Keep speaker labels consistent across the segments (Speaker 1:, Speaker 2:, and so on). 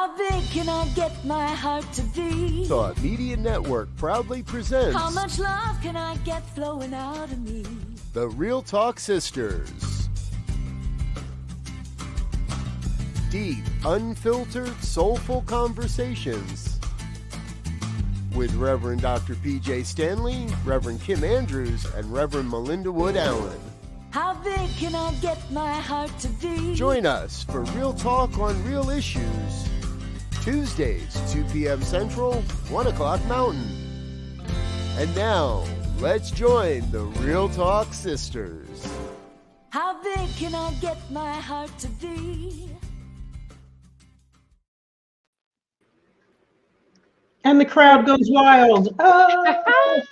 Speaker 1: How big can I get my heart to be?
Speaker 2: Thought Media Network proudly presents
Speaker 1: How much love can I get flowing out of me?
Speaker 2: The Real Talk Sisters. Deep, unfiltered, soulful conversations with Reverend Dr. Pjae Stanley, Reverend Kim Andrews, and Reverend Melinda Wood Allen.
Speaker 1: How big can I get my heart to be?
Speaker 2: Join us for Real Talk on Real Issues. Tuesdays, 2 p.m. Central, 1 o'clock Mountain. And now, let's join the Real Talk Sisters.
Speaker 1: How big can I get my heart to be?
Speaker 3: And the crowd goes wild. Oh!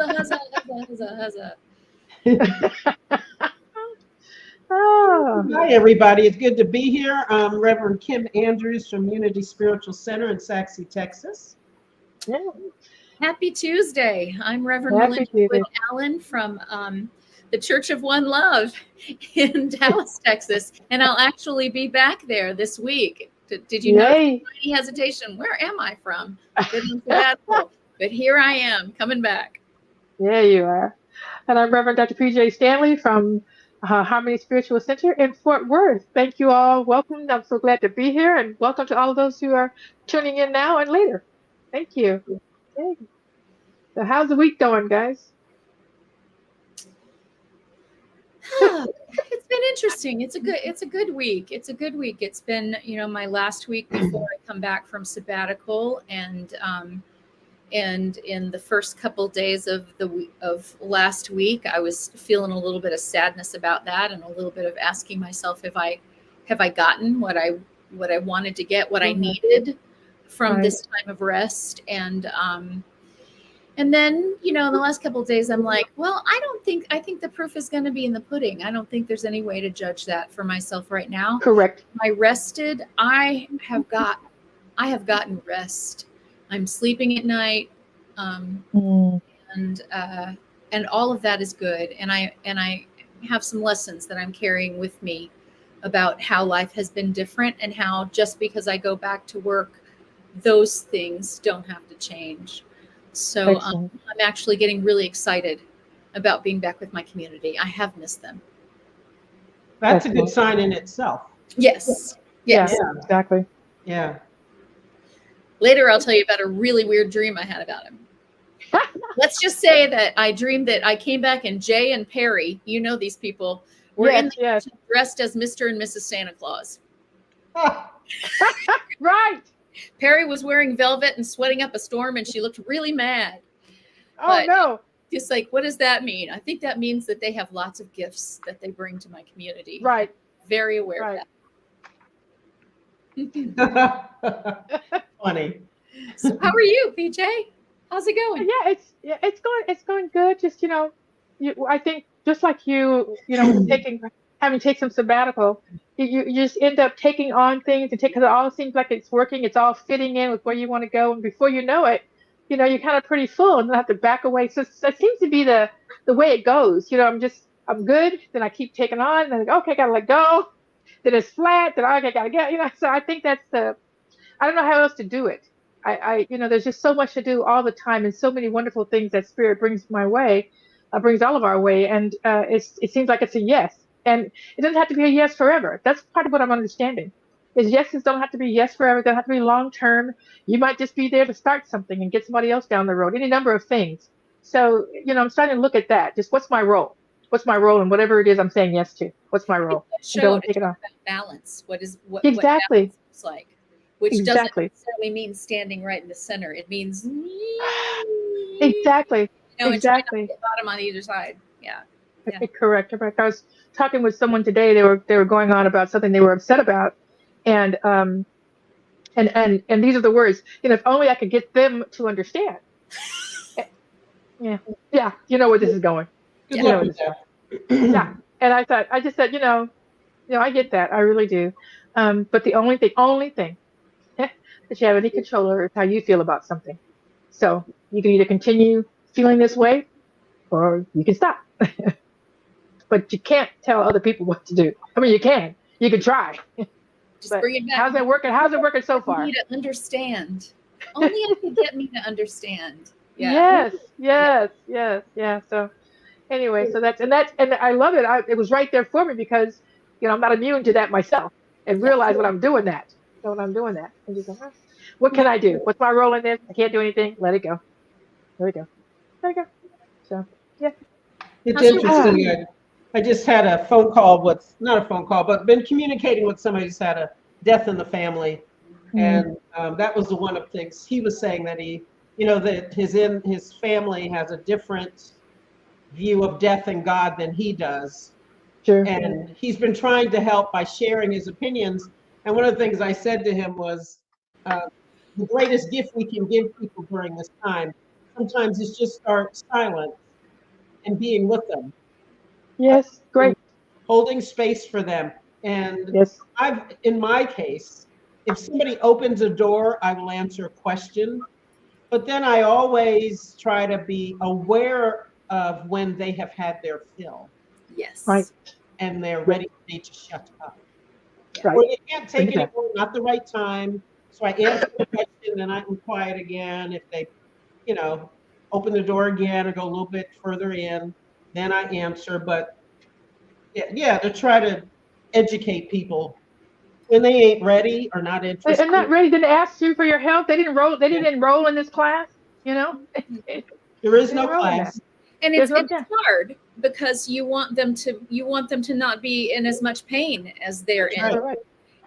Speaker 4: Huzzah.
Speaker 3: Oh. Hi, everybody. It's good to be here. I'm Reverend Kim Andrews from Unity Spiritual Center in Saxe, Texas.
Speaker 4: Yeah. Happy Tuesday. I'm Reverend Melinda Wood Allen from the Church of One Love in Dallas, Texas. And I'll actually be back there this week. Did you know any hesitation? Where am I from? But here I am, coming back.
Speaker 5: Yeah, you are. And I'm Reverend Dr. Pjae Stanley from Harmony Spiritual Center in Fort Worth. Thank you all. Welcome. I'm so glad to be here, and welcome to all of those who are tuning in now and later. Thank you. Okay. So how's the week going, guys?
Speaker 4: It's been interesting. It's a good week. It's been, my last week before I come back from sabbatical, and in the first couple days of last week, I was feeling a little bit of sadness about that, and a little bit of asking myself if I gotten what I wanted to get, what I needed from this time of rest, and then, in the last couple of days, I'm like, well, I think the proof is going to be in the pudding. I don't think there's any way to judge that for myself right now.
Speaker 5: Correct.
Speaker 4: I have gotten rest. I'm sleeping at night. And all of that is good. And I have some lessons that I'm carrying with me about how life has been different, and how just because I go back to work, those things don't have to change. So I'm actually getting really excited about being back with my community. I have missed them.
Speaker 3: That's a good sign in itself.
Speaker 4: Yes.
Speaker 5: Yeah, exactly.
Speaker 3: Yeah.
Speaker 4: Later, I'll tell you about a really weird dream I had about him. Let's just say that I dreamed that I came back, and Jay and Perry, these people, were dressed as Mr. and Mrs. Santa Claus.
Speaker 5: Right.
Speaker 4: Perry was wearing velvet and sweating up a storm, and she looked really mad.
Speaker 5: Oh, no.
Speaker 4: Just like, what does that mean? I think that means that they have lots of gifts that they bring to my community.
Speaker 5: Right.
Speaker 4: Very aware of
Speaker 3: that. Funny.
Speaker 4: So how are you, Pjae? How's it going?
Speaker 5: Yeah, it's going good. Just, I think just like you, having taken some sabbatical, you just end up taking on things, and because it all seems like it's working, it's all fitting in with where you want to go, and before you know it, you're kind of pretty full, and then have to back away. So that seems to be the way it goes. I'm good, then I keep taking on, then okay, gotta let go. Then it's flat, then okay, gotta get. So I think that's I don't know how else to do it. There's just so much to do all the time, and so many wonderful things that Spirit brings my way, brings all of our way, and it seems like it's a yes. And it doesn't have to be a yes forever. That's part of what I'm understanding. Is yeses don't have to be yes forever. They don't have to be long term. You might just be there to start something and get somebody else down the road. Any number of things. So, I'm starting to look at that. Just what's my role? What's my role in whatever it is I'm saying yes to? What's my role?
Speaker 4: Show take it on. Balance. What
Speaker 5: exactly
Speaker 4: what balance looks like? Which doesn't necessarily mean standing right in the center. It means
Speaker 5: exactly.
Speaker 4: Exactly. Bottom on either side. Yeah.
Speaker 5: Correct. I was talking with someone today. They were going on about something they were upset about, and these are the words. If only I could get them to understand. Yeah. You know where this is going. Yeah. And I just said, I get that. I really do. But the only thing that you have any control over is how you feel about something. So you can either continue feeling this way, or you can stop. But you can't tell other people what to do. I mean, you can try,
Speaker 4: Just
Speaker 5: But
Speaker 4: bring it back.
Speaker 5: how's it working? How's it working so far?
Speaker 4: Me to understand. Only if you get me to understand. Yeah.
Speaker 5: Yes. So anyway, so and I love it. It was right there for me because, I'm not immune to that myself, and realize when I'm doing that. So when I'm doing that, and just like, what can I do? What's my role in this? I can't do anything. Let it go. Let it go. Let it go. So yeah.
Speaker 3: It's
Speaker 4: How's your-
Speaker 3: interesting. I just had a phone call with, not a phone call, but been communicating with somebody who's had a death in the family. And that was one of the things he was saying, that that his family has a different view of death and God than he does.
Speaker 5: Sure.
Speaker 3: And he's been trying to help by sharing his opinions. And one of the things I said to him was, the greatest gift we can give people during this time sometimes is just start silent and being with them.
Speaker 5: Yes. Great.
Speaker 3: Holding space for them. And
Speaker 5: Yes.
Speaker 3: in my case, if somebody opens a door, I will answer a question. But then I always try to be aware of when they have had their fill.
Speaker 4: Yes.
Speaker 5: Right.
Speaker 3: And they're ready for me to shut up.
Speaker 5: Right.
Speaker 3: Or they can't take
Speaker 5: Bring it
Speaker 3: anymore, not the right time. So I answer the question, then I'm quiet again. If they, open the door again or go a little bit further in, then I answer. But to try to educate people when they ain't ready or not interested.
Speaker 5: And not ready. Didn't ask you for your help. They didn't enroll. They didn't enroll in this class.
Speaker 3: There is no
Speaker 5: enroll in that.
Speaker 3: class.
Speaker 4: And
Speaker 5: There's
Speaker 4: it's
Speaker 5: no-
Speaker 4: hard because you want them to not be in as much pain as they're in.
Speaker 5: Correct.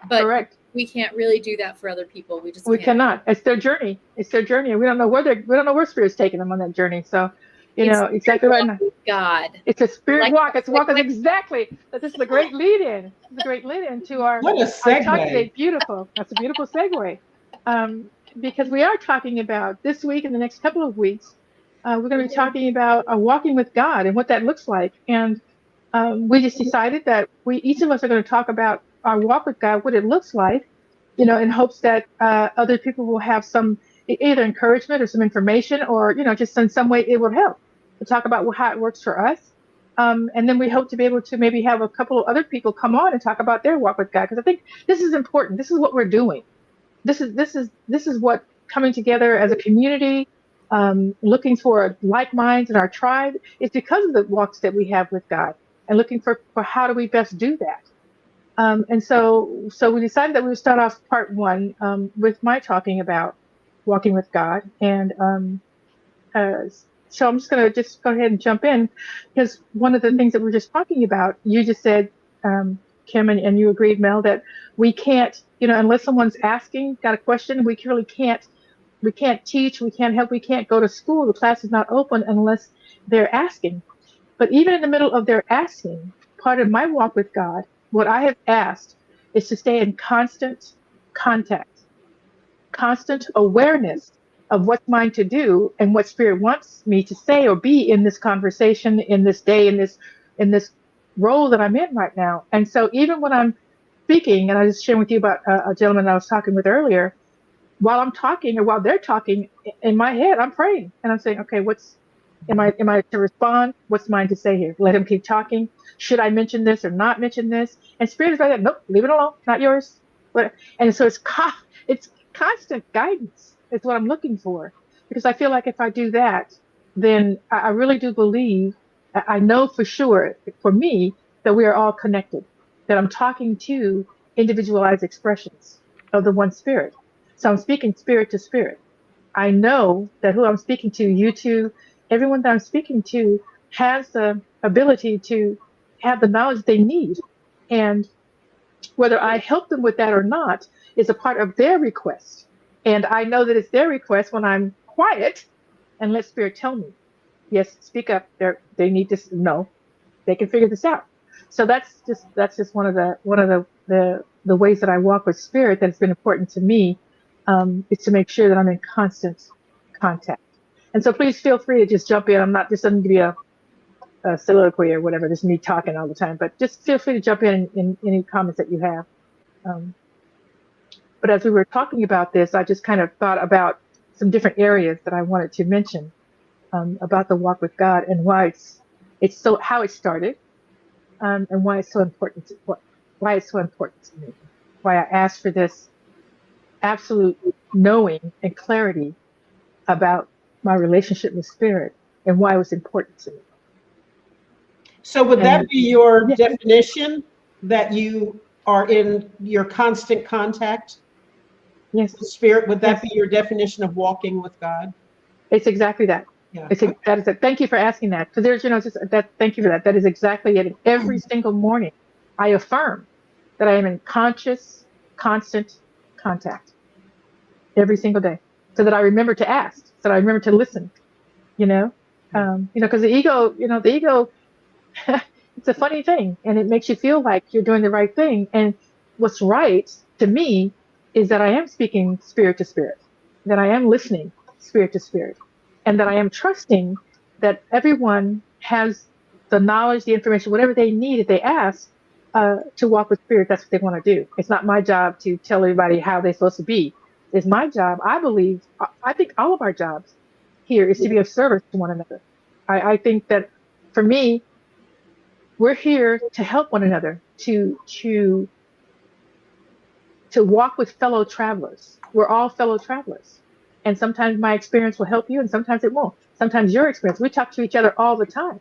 Speaker 4: But
Speaker 5: Correct.
Speaker 4: we can't really do that for other people. We just
Speaker 5: We
Speaker 4: can't.
Speaker 5: cannot. It's their journey. It's their journey, and we don't know where Spirit's taking them on that journey. So, exactly right now.
Speaker 4: God.
Speaker 5: It's a spirit
Speaker 4: Like-
Speaker 5: walk. It's a walk. Is exactly. This is a great lead-in. This is a great lead-in to our.
Speaker 3: What a
Speaker 5: Our talk today.
Speaker 3: segue.
Speaker 5: Beautiful. That's a beautiful segue. Because we are talking about this week and the next couple of weeks, we're going to be talking about walking with God and what that looks like. And we just decided that each of us are going to talk about our walk with God, what it looks like, in hopes that other people will have some either encouragement or some information, or just in some way it will help to talk about how it works for us. And then we hope to be able to maybe have a couple of other people come on and talk about their walk with God, because I think this is important. This is what we're doing. This is what coming together as a community, looking for like minds in our tribe, is because of the walks that we have with God, and looking for how do we best do that. And so we decided that we would start off part one with my talking about walking with God. And so I'm just going to just go ahead and jump in, because one of the things that we we're just talking about, you just said, Kim, and you agreed, Mel, that we can't, unless someone's asking, got a question, we can't teach, we can't help, we can't go to school. The class is not open unless they're asking. But even in the middle of their asking, part of my walk with God, what I have asked is to stay in constant contact, constant awareness of what's mine to do and what Spirit wants me to say or be in this conversation, in this day, in this role that I'm in right now. And so even when I'm speaking, and I was sharing with you about a gentleman I was talking with earlier, while I'm talking or while they're talking, in my head, I'm praying and I'm saying, okay, am I to respond? What's mine to say here? Let him keep talking. Should I mention this or not mention this? And Spirit is like, nope, leave it alone, not yours. And so it's constant guidance is what I'm looking for, because I feel like if I do that, then I really do believe, I know for sure, for me, that we are all connected, that I'm talking to individualized expressions of the one Spirit. So I'm speaking spirit to spirit. I know that who I'm speaking to, you two, everyone that I'm speaking to, has the ability to have the knowledge they need. And whether I help them with that or not is a part of their request. And I know that it's their request when I'm quiet and let Spirit tell me, yes, speak up. They need to know. They can figure this out. So that's just one of the ways that I walk with Spirit that's been important to me, is to make sure that I'm in constant contact. And so please feel free to just jump in. I'm not just going to be a soliloquy or whatever, just me talking all the time, but just feel free to jump in any comments that you have. But as we were talking about this, I just kind of thought about some different areas that I wanted to mention about the walk with God, and why it's so, how it started, and why it's so important to me. why I asked for this absolute knowing and clarity about my relationship with spirit and why it was important to me.
Speaker 3: So would that
Speaker 5: And
Speaker 3: be your
Speaker 5: yeah,
Speaker 3: definition, that you are in your constant contact
Speaker 5: yes,
Speaker 3: with spirit? Would that
Speaker 5: yes,
Speaker 3: be your definition of walking with God?
Speaker 5: it's exactly that.
Speaker 3: Yeah.
Speaker 5: That is it. Thank you for asking that. Because there's, just that. Thank you for that. That is exactly it. And every single morning, I affirm that I am in conscious, constant contact every single day, so that I remember to ask, so that I remember to listen. You know, because the ego, it's a funny thing, and it makes you feel like you're doing the right thing. And what's right to me is that I am speaking spirit to spirit, that I am listening spirit to spirit, and that I am trusting that everyone has the knowledge, the information, whatever they need if they ask to walk with spirit. That's what they want to do. It's not my job to tell everybody how they're supposed to be. It's my job. I believe, I think all of our jobs here is to be of service to one another. I think that for me, we're here to help one another, to walk with fellow travelers. We're all fellow travelers. And sometimes my experience will help you and sometimes it won't. Sometimes your experience. We talk to each other all the time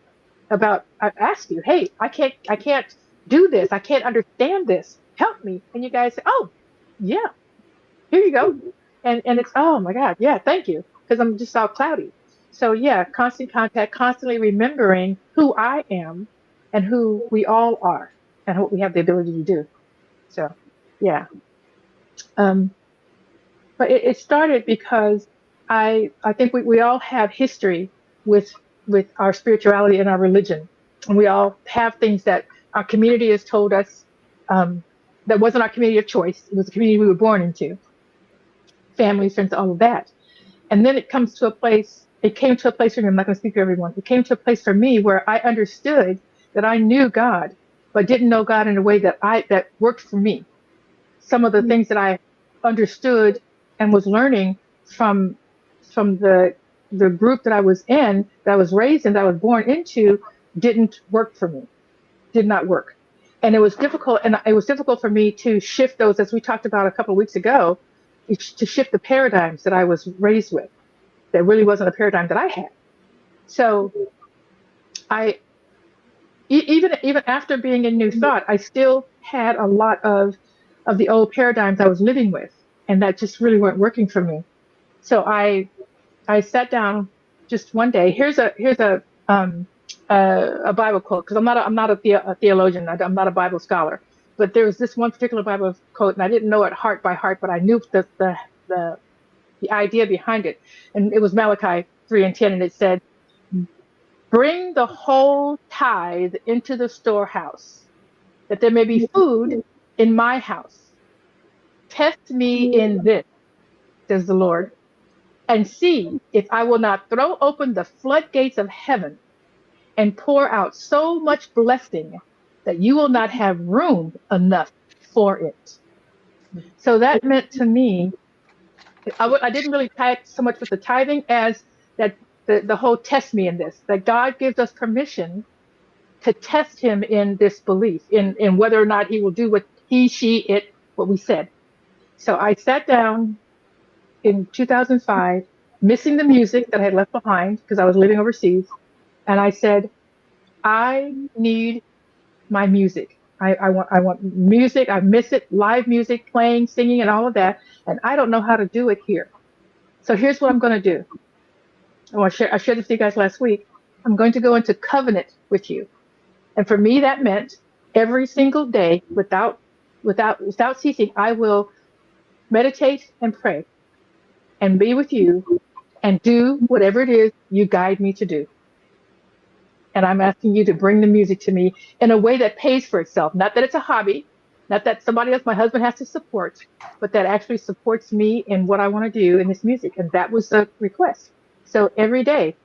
Speaker 5: about, I ask you, hey, I can't do this. I can't understand this. Help me. And you guys say, oh, yeah, here you go. And it's, oh my God, yeah, thank you. Because I'm just all cloudy. So yeah, constant contact, constantly remembering who I am and who we all are and what we have the ability to do. So yeah. Um, but it started because I think we all have history with our spirituality and our religion. And we all have things that our community has told us that wasn't our community of choice. It was the community we were born into, family, friends, all of that. And then it came to a place for me, I'm not going to speak for everyone. It came to a place for me where I understood that I knew God, but didn't know God in a way that worked for me. Some of the things that I understood and was learning from the group that I was in, that I was raised in, that I was born into, didn't work for me, did not work. And it was difficult for me to shift those, as we talked about a couple of weeks ago, to shift the paradigms that I was raised with. That really wasn't a paradigm that I had. So I, even after being in New Thought, I still had a lot of the old paradigms I was living with, and that just really weren't working for me. So I sat down just one day. Here's a Bible quote, because I'm not a theologian. I'm not a Bible scholar, but there was this one particular Bible quote, and I didn't know it heart by heart, but I knew the idea behind it. And it was Malachi 3:10, and it said, bring the whole tithe into the storehouse, that there may be food in my house. Test me in this, says the Lord, and see if I will not throw open the floodgates of heaven and pour out so much blessing that you will not have room enough for it. So that meant to me, I didn't really tie it so much with the tithing as that the whole test me in this, that God gives us permission to test him in this belief, in whether or not he will do what what we said. So I sat down in 2005, missing the music that I had left behind because I was living overseas. And I said, I need my music. I want music. I miss it. Live music, playing, singing, and all of that. And I don't know how to do it here. So here's what I'm going to do. I shared this with you guys last week. I'm going to go into covenant with you. And for me, that meant every single day, without ceasing, I will meditate and pray and be with you and do whatever it is you guide me to do. And I'm asking you to bring the music to me in a way that pays for itself. Not that it's a hobby, not that somebody else, my husband, has to support, but that actually supports me in what I want to do in this music. And that was the request. So every day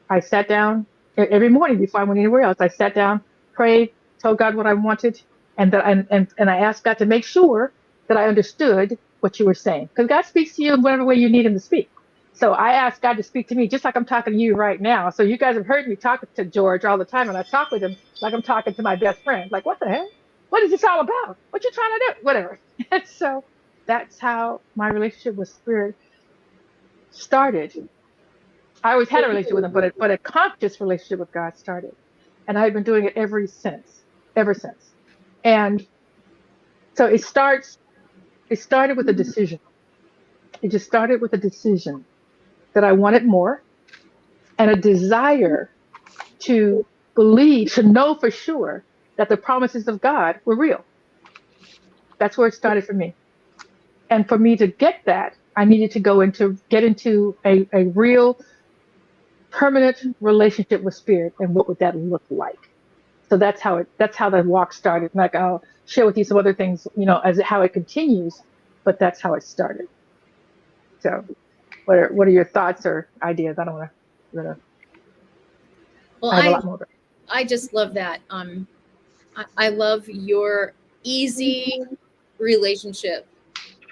Speaker 5: I sat down, every morning before I went anywhere else, I sat down, prayed, told God what I wanted, and I asked God to make sure that I understood what you were saying. Because God speaks to you in whatever way you need him to speak. So I asked God to speak to me just like I'm talking to you right now. So you guys have heard me talking to George all the time, and I talk with him like I'm talking to my best friend. Like, what the hell? what is this all about? What you trying to do? Whatever. And so that's how my relationship with Spirit started. I always had a relationship with him, but a conscious relationship with God started. And I've been doing it ever since. And so it started with a decision. It just started with a decision that I wanted more and a desire to believe, to know for sure that the promises of God were real. That's where it started for me. And for me to get that, I needed to get into a real permanent relationship with Spirit. And what would that look like? So that's how the walk started. Like I'll share with you some other things, as how it continues, but that's how it started. So what are your thoughts or ideas? I don't want to,
Speaker 4: Well,
Speaker 5: I have a lot more.
Speaker 4: I just love that. I love your easy relationship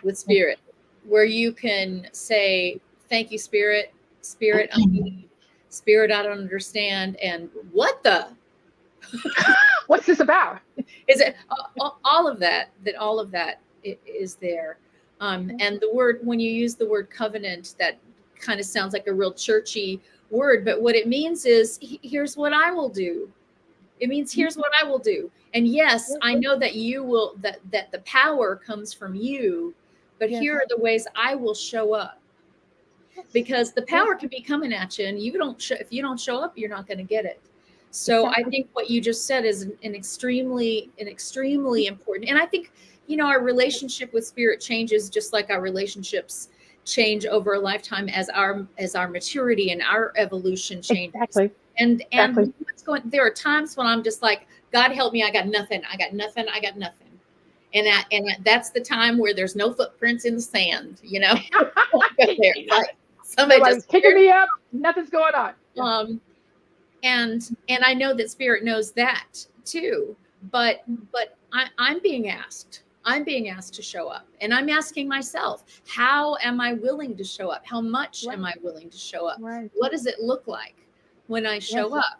Speaker 4: with Spirit, where you can say, "Thank you, Spirit. Spirit, I need. Spirit, I don't understand." And what the?
Speaker 5: What's this about?
Speaker 4: Is it all of that? That all of that is there. And the word, when you use the word covenant, that kind of sounds like a real churchy word, but what it means is, here's what I will do. It means, here's what I will do. And yes, I know that you will, that the power comes from you, but here are the ways I will show up. Because the power can be coming at you, and if you don't show up, you're not going to get it. So I think what you just said is an extremely important. And I think, our relationship with Spirit changes just like our relationships change over a lifetime as our maturity and our evolution changes.
Speaker 5: Exactly.
Speaker 4: And there are times when I'm just like, God help me, I got nothing. And that's the time where there's no footprints in the sand, Like somebody
Speaker 5: Nobody's
Speaker 4: just
Speaker 5: picking me up, nothing's going on.
Speaker 4: And I know that Spirit knows that too, but I'm being asked to show up, and I'm asking myself, how am I willing to show up? How much am I willing to show up?
Speaker 5: Right.
Speaker 4: What does it look like when I show up?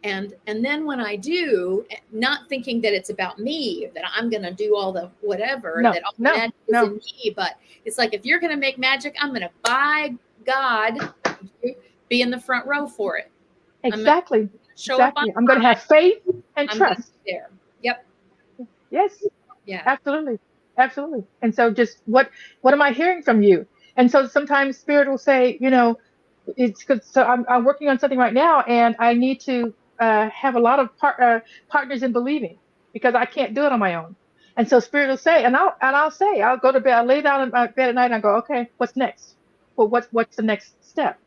Speaker 4: And then when I do, not thinking that it's about me, that I'm going to do all the whatever, that all magic is in me, but it's like, if you're going to make magic, I'm going to, by God, be in the front row for it.
Speaker 5: Exactly.
Speaker 4: Up
Speaker 5: I'm going to have faith and trust.
Speaker 4: There. Yep.
Speaker 5: Yes.
Speaker 4: Yeah.
Speaker 5: Absolutely. And so just what am I hearing from you? And so sometimes Spirit will say, it's good. So I'm working on something right now, and I need to have a lot of partners in believing, because I can't do it on my own. And so Spirit will say, and I'll say, I'll go to bed, I'll lay down in my bed at night, and I go, okay, what's next? Well, what's the next step?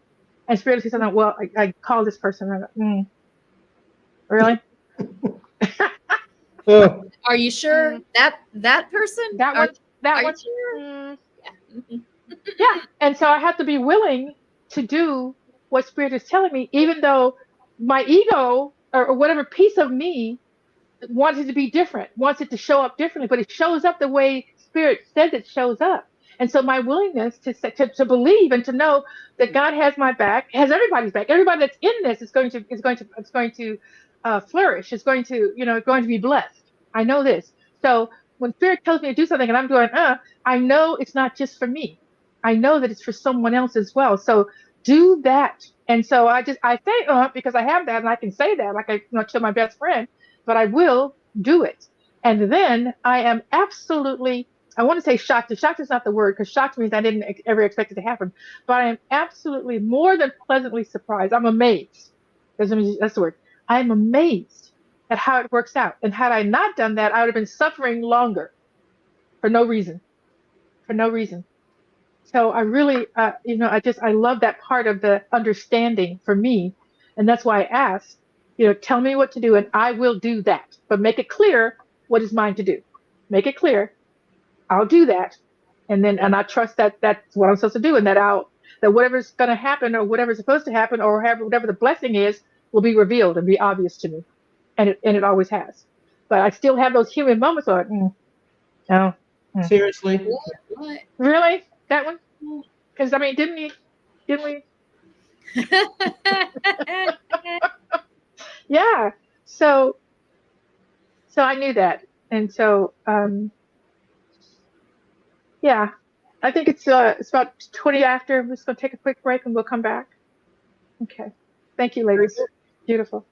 Speaker 5: And Spirit will say something. Well, I call this person. And I go, really?
Speaker 4: Are you sure that person?
Speaker 5: That one? That one?
Speaker 4: Sure?
Speaker 5: Yeah. And so I have to be willing to do what Spirit is telling me, even though my ego or whatever piece of me wants it to be different, wants it to show up differently, but it shows up the way Spirit says it shows up. And so my willingness to believe and to know that God has my back, has everybody's back. Everybody that's in this is going to flourish. It's going to be blessed. I know this. So when Spirit tells me to do something and I'm going, I know it's not just for me. I know that it's for someone else as well. So do that. And so I say because I have that, and I can say that like to my best friend, but I will do it. And then I am absolutely, I want to say shocked. Shocked is not the word, because shocked means I didn't ever expect it to happen. But I am absolutely more than pleasantly surprised. I'm amazed. That's the word. I am amazed at how it works out. And had I not done that, I would have been suffering longer for no reason. So I really, I love that part of the understanding for me. And that's why I asked, tell me what to do and I will do that. But make it clear what is mine to do. Make it clear. I'll do that. And I trust that that's what I'm supposed to do, and that whatever's going to happen or whatever's supposed to happen or whatever the blessing is will be revealed and be obvious to me. And it always has. But I still have those human moments like, no.
Speaker 3: Seriously?
Speaker 4: What?
Speaker 5: Really? That one? Because didn't we? Yeah. So I knew that, And so, yeah, I think it's about 20 after. I'm just going to take a quick break and we'll come back. Okay. Thank you, ladies. Beautiful.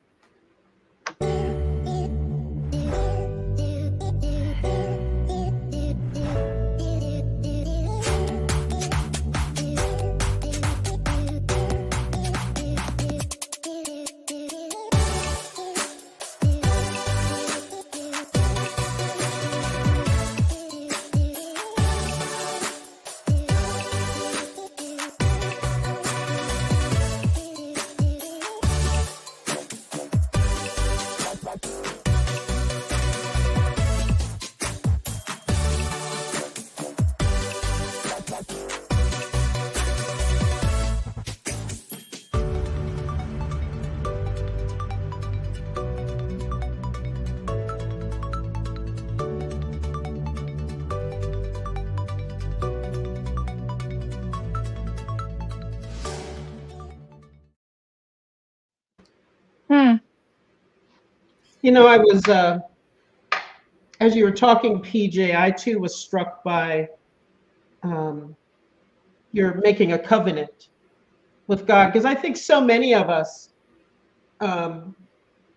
Speaker 3: You know, I was, as you were talking, Pjae, I too was struck by you're making a covenant with God, because I think so many of us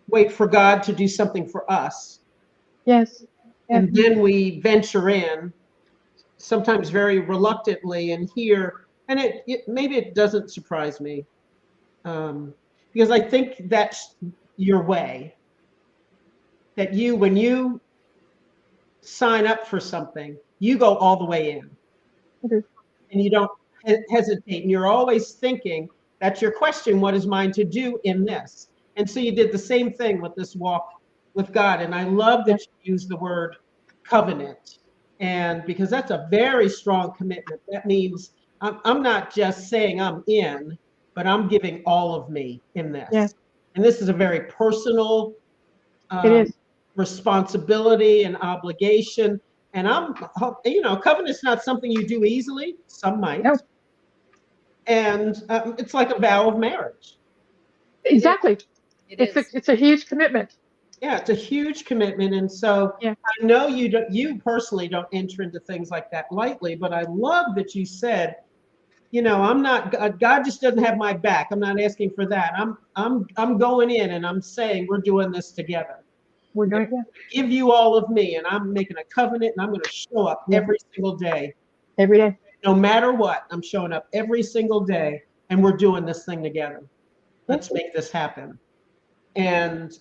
Speaker 3: wait for God to do something for us.
Speaker 5: Yes.
Speaker 3: And then we venture in, sometimes very reluctantly, and here, and maybe it doesn't surprise me, because I think that's your way. That when you sign up for something, you go all the way in.
Speaker 5: Mm-hmm.
Speaker 3: And you don't hesitate. And you're always thinking, that's your question, what is mine to do in this? And so you did the same thing with this walk with God. And I love that you use the word covenant. And because that's a very strong commitment. That means I'm not just saying I'm in, but I'm giving all of me in this.
Speaker 5: Yeah.
Speaker 3: And this is a very personal
Speaker 5: It is.
Speaker 3: responsibility and obligation. And covenant's not something you do easily. Some might.
Speaker 5: No.
Speaker 3: And it's like a vow of marriage.
Speaker 5: Exactly. It's a huge commitment.
Speaker 3: Yeah, it's a huge commitment. And so
Speaker 5: yeah.
Speaker 3: I know you personally don't enter into things like that lightly, but I love that you said, I'm not, God just doesn't have my back. I'm not asking for that. I'm going in and I'm saying we're doing this together.
Speaker 5: We're doing
Speaker 3: give you all of me, and I'm making a covenant, and I'm going to show up every single day.
Speaker 5: Every day.
Speaker 3: No matter what, I'm showing up every single day, and we're doing this thing together. Let's make this happen. And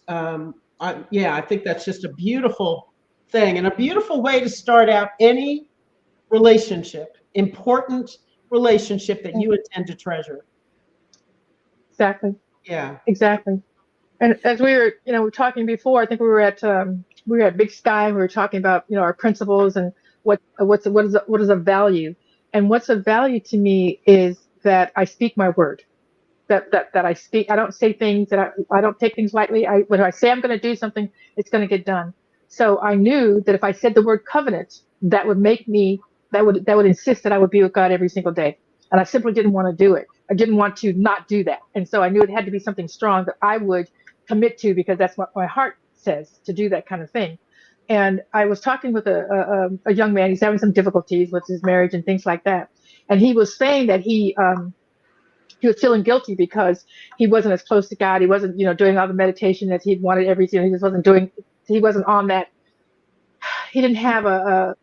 Speaker 3: I think that's just a beautiful thing and a beautiful way to start out any relationship, important relationship that you intend to treasure.
Speaker 5: Exactly.
Speaker 3: Yeah.
Speaker 5: Exactly. And as we were, talking before, I think we were at Big Sky. We were talking about, our principles and what is a value. And what's a value to me is that I speak my word. That I speak. I don't say things that I don't take things lightly. When I say I'm going to do something, it's going to get done. So I knew that if I said the word covenant, that would make me, that would insist that I would be with God every single day. And I simply didn't want to do it. I didn't want to not do that. And so I knew it had to be something strong that I would commit to, because that's what my heart says, to do that kind of thing. And I was talking with a young man. He's having some difficulties with his marriage and things like that. And he was saying that he was feeling guilty because he wasn't as close to God. He wasn't, doing all the meditation that he'd wanted everything. He just wasn't doing. He wasn't on that. He didn't have a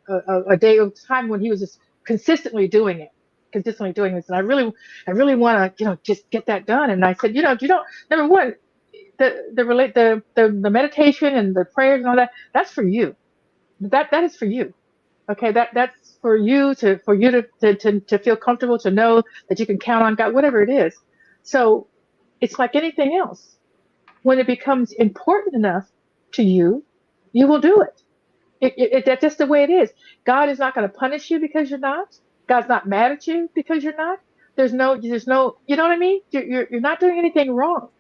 Speaker 5: day of time when he was just consistently doing this. And I really want to, just get that done. And I said, you don't. Number one, the meditation and the prayers and all that, that's for you. That is for you. Okay, that's for you to feel comfortable, to know that you can count on God, whatever it is. So it's like anything else. When it becomes important enough to you, you will do it. That's just the way it is. God is not going to punish you because you're not. God's not mad at you because you're not. There's no, you know what I mean? You're not doing anything wrong.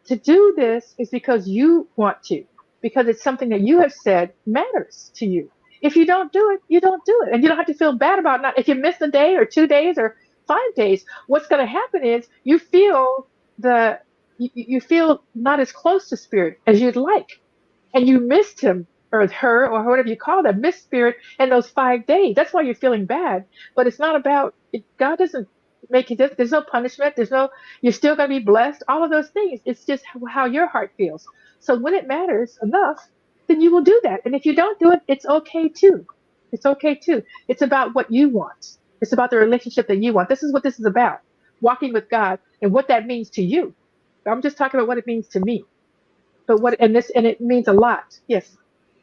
Speaker 5: To do this is because you want to, because it's something that you have said matters to you. If you don't do it, you don't do it. And you don't have to feel bad about not, if you miss a day or 2 days or 5 days, what's going to happen is you feel you feel not as close to Spirit as you'd like. And you missed him or her or whatever you call them, Miss Spirit, in those 5 days. That's why you're feeling bad. But it's not about it. God doesn't make it. There's no punishment. You're still going to be blessed. All of those things. It's just how your heart feels. So when it matters enough, then you will do that. And if you don't do it, it's okay too. It's okay too. It's about what you want. It's about the relationship that you want. This is what this is about. Walking with God and what that means to you. I'm just talking about what it means to me. But and it means a lot. Yes.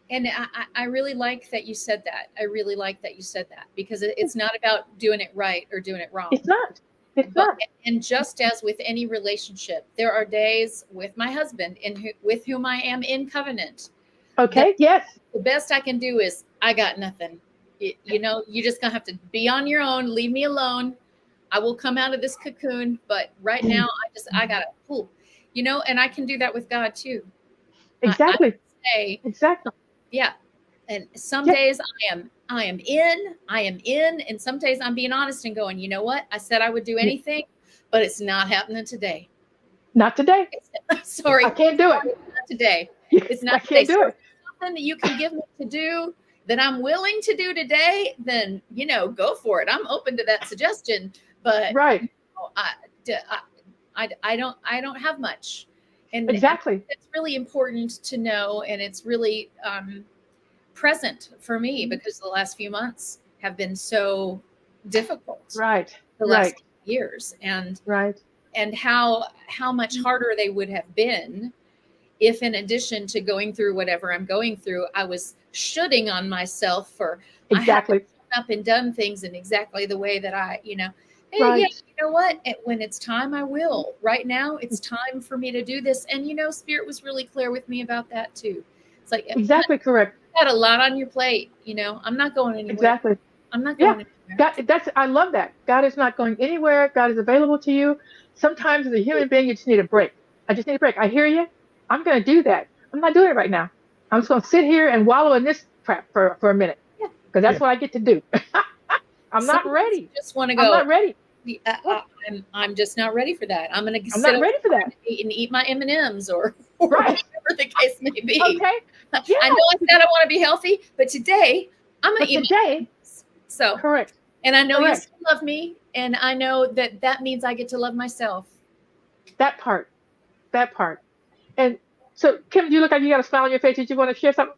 Speaker 4: And I really like that you said that. I really like that you said that, because it's not about doing it right or doing it wrong.
Speaker 5: It's not. It's not.
Speaker 4: And just as with any relationship, there are days with my husband with whom I am in covenant.
Speaker 5: Okay. Yes.
Speaker 4: The best I can do is I got nothing. You just gonna have to be on your own. Leave me alone. I will come out of this cocoon. But right now, I gotta pull. And I can do that with God too.
Speaker 5: Exactly.
Speaker 4: I
Speaker 5: exactly.
Speaker 4: Yeah. And some days I am in, and some days I'm being honest and going, you know what? I said I would do anything, but it's not happening today.
Speaker 5: Not today.
Speaker 4: Sorry.
Speaker 5: I can't do it.
Speaker 4: Not today. It's not
Speaker 5: I can't
Speaker 4: today.
Speaker 5: do it.
Speaker 4: Something that you can give me to do that I'm willing to do today, then, go for it. I'm open to that suggestion, but
Speaker 5: right.
Speaker 4: I don't have much. And
Speaker 5: exactly.
Speaker 4: It's really important to know. And it's really present for me, because the last few months have been so difficult.
Speaker 5: Right.
Speaker 4: The last years. And
Speaker 5: right.
Speaker 4: And how much harder they would have been if, in addition to going through whatever I'm going through, I was shooting on myself for
Speaker 5: exactly
Speaker 4: I haven't up and done things in exactly the way that I, hey,
Speaker 5: right.
Speaker 4: yeah, you know what? When it's time, I will. Right now, it's time for me to do this. And, Spirit was really clear with me about that too. It's like,
Speaker 5: exactly correct.
Speaker 4: You got a lot on your plate. I'm not going anywhere.
Speaker 5: Exactly.
Speaker 4: I'm not going anywhere.
Speaker 5: God, I love that. God is not going anywhere. God is available to you. Sometimes as a human being, you just need a break. I just need a break. I hear you. I'm going to do that. I'm not doing it right now. I'm just going to sit here and wallow in this crap for a minute, because that's what I get to do. I'm not ready.
Speaker 4: Just want to go.
Speaker 5: I'm not ready.
Speaker 4: I'm just not ready for that. I'm going to.
Speaker 5: I'm not ready for that.
Speaker 4: And eat my M&Ms or
Speaker 5: right.
Speaker 4: whatever the case may be.
Speaker 5: Okay. Yeah.
Speaker 4: I know I said I want to be healthy, but today I'm going to eat today. So
Speaker 5: correct.
Speaker 4: And I know you still love me, and I know that means I get to love myself. That part.
Speaker 5: And so, Kim, you look like you got a smile on your face. Did you want to share something?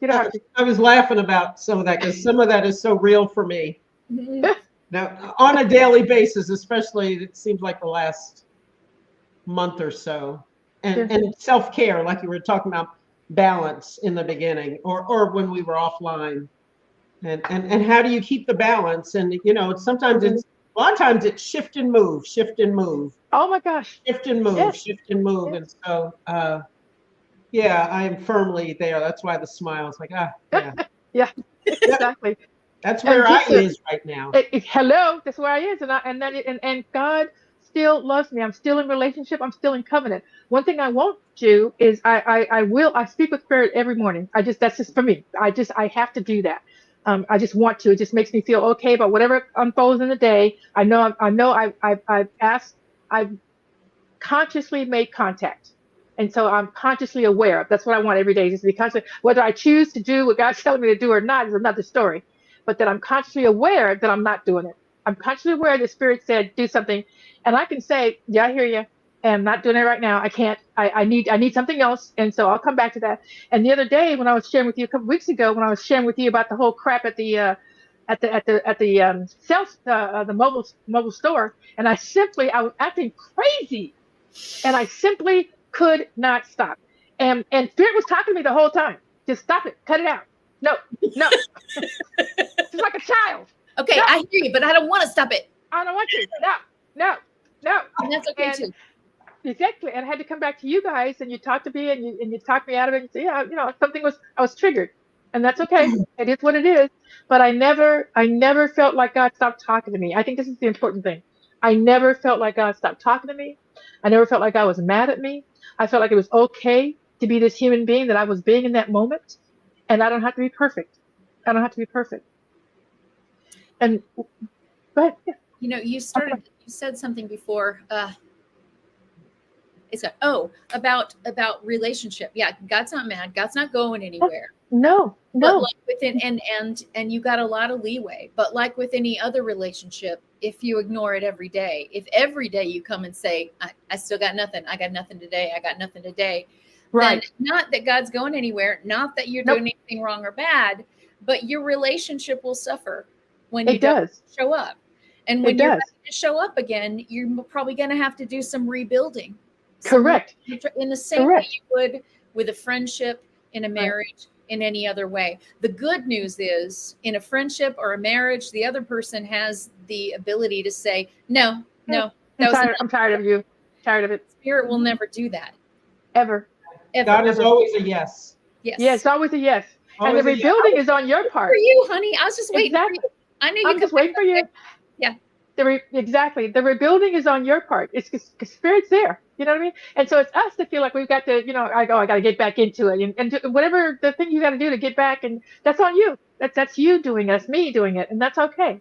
Speaker 5: You don't have to.
Speaker 3: I was laughing about some of that, because some of that is so real for me. Now, on a daily basis, especially, it seems like the last month or so. And self-care, like you were talking about, balance in the beginning, or when we were offline. And how do you keep the balance? And sometimes a lot of times it's shift and move.
Speaker 5: Oh my gosh.
Speaker 3: Shift and move.
Speaker 5: Yes.
Speaker 3: And so I am firmly there. That's why the smile is like, yeah.
Speaker 5: Yeah, exactly.
Speaker 3: That's where I is right now.
Speaker 5: Hello, that's where I is, and God still loves me. I'm still in relationship. I'm still in covenant. One thing I won't do is I speak with Spirit every morning. That's just for me. I have to do that. I just want to. It just makes me feel okay about whatever unfolds in the day. I know I've consciously made contact. And so I'm consciously aware. That's what I want every day, just to be conscious. Whether I choose to do what God's telling me to do or not is another story. But that I'm consciously aware that I'm not doing it. I'm consciously aware the Spirit said do something, and I can say, yeah, I hear you, and I'm not doing it right now. I can't. I need something else, and so I'll come back to that. And the other day, when I was sharing with you a couple weeks ago, when I was sharing with you about the whole crap at the mobile store, and I was acting crazy, and I simply could not stop. And Spirit was talking to me the whole time. Just stop it. Cut it out. No. Just like a child.
Speaker 4: Okay, no. I hear you, but I don't want to stop it.
Speaker 5: I don't want to. No.
Speaker 4: And that's okay too.
Speaker 5: Exactly. And I had to come back to you guys, and you talked to me, and you talked me out of it. And say, I was triggered, and that's okay. It is what it is. But I never felt like God stopped talking to me. I think this is the important thing. I never felt like God stopped talking to me. I never felt like God was mad at me. I felt like it was okay to be this human being that I was being in that moment. And I don't have to be perfect. And, but
Speaker 4: you said something before, It's about relationship. Yeah, God's not mad. God's not going anywhere.
Speaker 5: No,
Speaker 4: But
Speaker 5: no.
Speaker 4: like within and you got a lot of leeway. But like with any other relationship, if you ignore it every day, if every day you come and say, I still got nothing, I got nothing today, I got nothing today,
Speaker 5: Right.
Speaker 4: then not that God's going anywhere, not that you're
Speaker 5: Nope.
Speaker 4: doing anything wrong or bad, but your relationship will suffer when
Speaker 5: It
Speaker 4: you don't
Speaker 5: does.
Speaker 4: show up. And
Speaker 5: It
Speaker 4: when you're
Speaker 5: does.
Speaker 4: ready to show up again, you're probably going to have to do some rebuilding.
Speaker 5: Correct.
Speaker 4: In the same way you would with a friendship, in a marriage, in any other way. The good news is, in a friendship or a marriage, the other person has the ability to say, no,
Speaker 5: I'm tired of you. Tired of it.
Speaker 4: Spirit will never do that.
Speaker 5: Ever.
Speaker 3: God is always a yes.
Speaker 4: Yes.
Speaker 5: Yeah, it's always a yes.
Speaker 3: Always
Speaker 5: and the rebuilding is on your part.
Speaker 4: For you, honey. I was just waiting
Speaker 5: Exactly.
Speaker 4: for you. I knew you
Speaker 5: I'm just waiting for you.
Speaker 4: Yeah.
Speaker 5: Exactly. The rebuilding is on your part. It's Spirit's there. You know what I mean? And so it's us that feel like we've got to, I got to get back into it, and do whatever the thing you got to do to get back, and that's on you. That's you doing it. That's me doing it, and that's okay.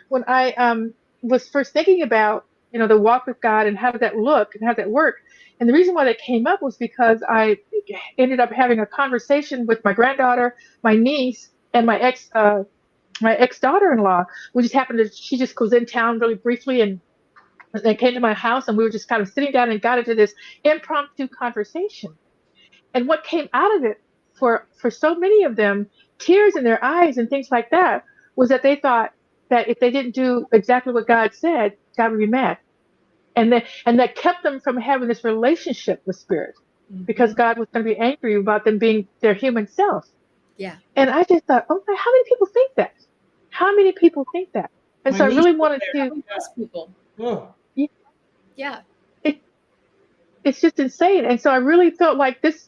Speaker 5: When I was first thinking about the walk with God and how did that look and how did that work, and the reason why that came up was because I ended up having a conversation with my granddaughter, my niece, and my ex-daughter-in-law. She just was in town really briefly, and they came to my house, and we were just kind of sitting down and got into this impromptu conversation. And what came out of it for so many of them, tears in their eyes and things like that, was that they thought that if they didn't do exactly what God said, God would be mad. And that kept them from having this relationship with Spirit, because God was going to be angry about them being their human self.
Speaker 4: Yeah.
Speaker 5: And I just thought, oh, how many people think that? How many people think that? And so I really wanted to.
Speaker 4: People.
Speaker 3: Oh.
Speaker 4: Yeah.
Speaker 5: It's just insane. And so I really felt like this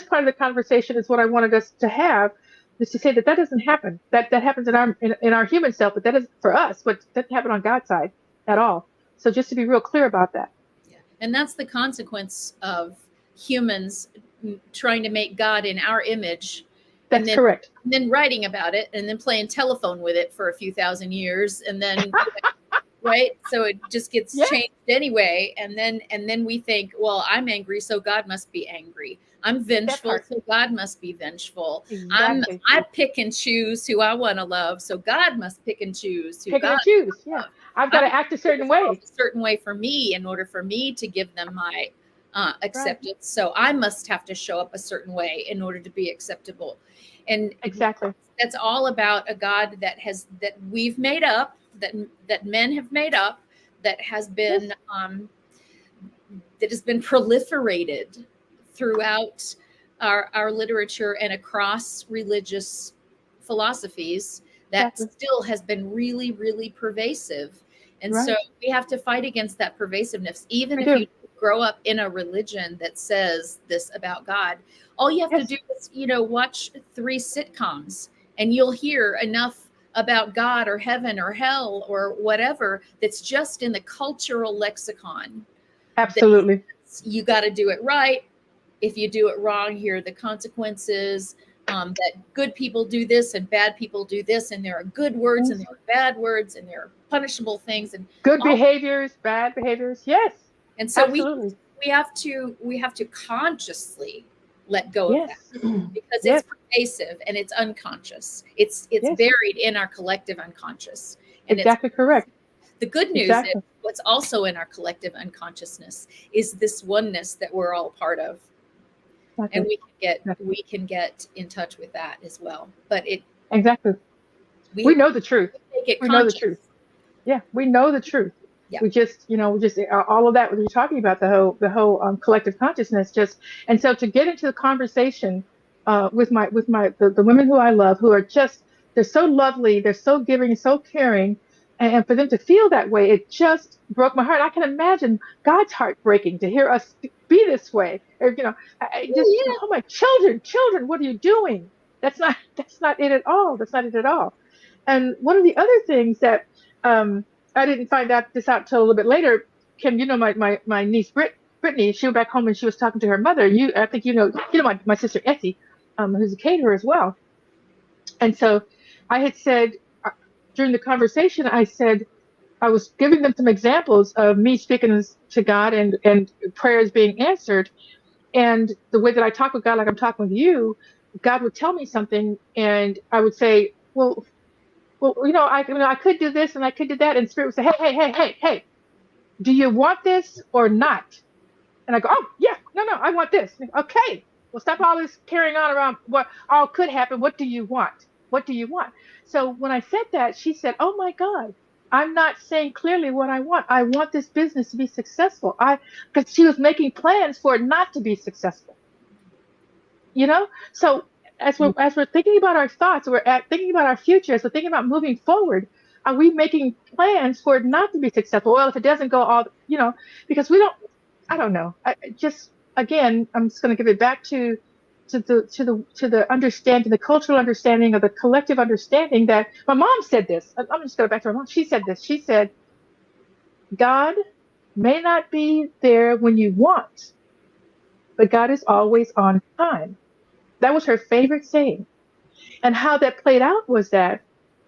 Speaker 5: part of the conversation is what I wanted us to have, is to say that doesn't happen. That happens in our human self, but that is for us, but doesn't happen on God's side at all. So just to be real clear about that.
Speaker 4: Yeah. And that's the consequence of humans trying to make God in our image.
Speaker 5: That's correct.
Speaker 4: And then writing about it, and then playing telephone with it for a few thousand years, and then right, so it just gets changed anyway. And then we think, well, I'm angry, so God must be angry. I'm vengeful, so God must be vengeful.
Speaker 5: Exactly.
Speaker 4: I pick and choose who I want to love, so God must pick and choose who God
Speaker 5: choose. Yeah, I've got to act a certain way
Speaker 4: for me in order for me to give them my acceptance. Right. So I must have to show up a certain way in order to be acceptable. And
Speaker 5: exactly,
Speaker 4: that's all about a God that we've made up, that men have made up, that has been proliferated throughout our literature and across religious philosophies, that still has been really, really pervasive. And so we have to fight against that pervasiveness, even if you grow up in a religion that says this about God. All you have to do is, watch 3 sitcoms, and you'll hear enough about God or heaven or hell or whatever that's just in the cultural lexicon.
Speaker 5: Absolutely.
Speaker 4: You got to do it right. If you do it wrong, here are the consequences. That good people do this and bad people do this, and there are good words and there are bad words, and there are punishable things and
Speaker 5: good behaviors, bad behaviors. Yes.
Speaker 4: And so we have to consciously let go of that, because it's pervasive and it's unconscious. It's buried in our collective unconscious. And
Speaker 5: exactly correct.
Speaker 4: The good news is what's also in our collective unconsciousness is this oneness that we're all part of. And we can get in touch with that as well. But we
Speaker 5: know the truth. We know the truth. Yeah, we know the truth. Yeah. We just all of that when you're talking about the whole collective consciousness, and so to get into the conversation with the women who I love, who are they're so lovely, they're so giving, so caring, and for them to feel that way, it just broke my heart. I can imagine God's heart breaking to hear us be this way. Or, oh my children, what are you doing? That's not it at all. That's not it at all. And one of the other things that I didn't find this out till a little bit later, Kim, my niece Brittany, she went back home and she was talking to her mother. I think my sister Essie, who's a caterer as well. And so I had said during the conversation, I said, I was giving them some examples of me speaking to God and prayers being answered. And the way that I talk with God, like I'm talking with you, God would tell me something, and I would say, well, I could do this and I could do that, and Spirit would say, hey, do you want this or not? And I go, oh yeah, no, I want this. Okay, well, stop all this carrying on around what all could happen. What do you want? What do you want? So when I said that, she said, oh my God, I'm not saying clearly what I want. I want this business to be successful. Because she was making plans for it not to be successful. So as we're thinking about our thoughts, thinking about our future, as we're thinking about moving forward, are we making plans for it not to be successful? Well, if it doesn't go because I don't know. Again, I'm just going to give it back to the understanding, the cultural understanding, or the collective understanding that my mom said this. I'm just going back to my mom. She said this. She said, God may not be there when you want, but God is always on time. That was her favorite saying. And how that played out was that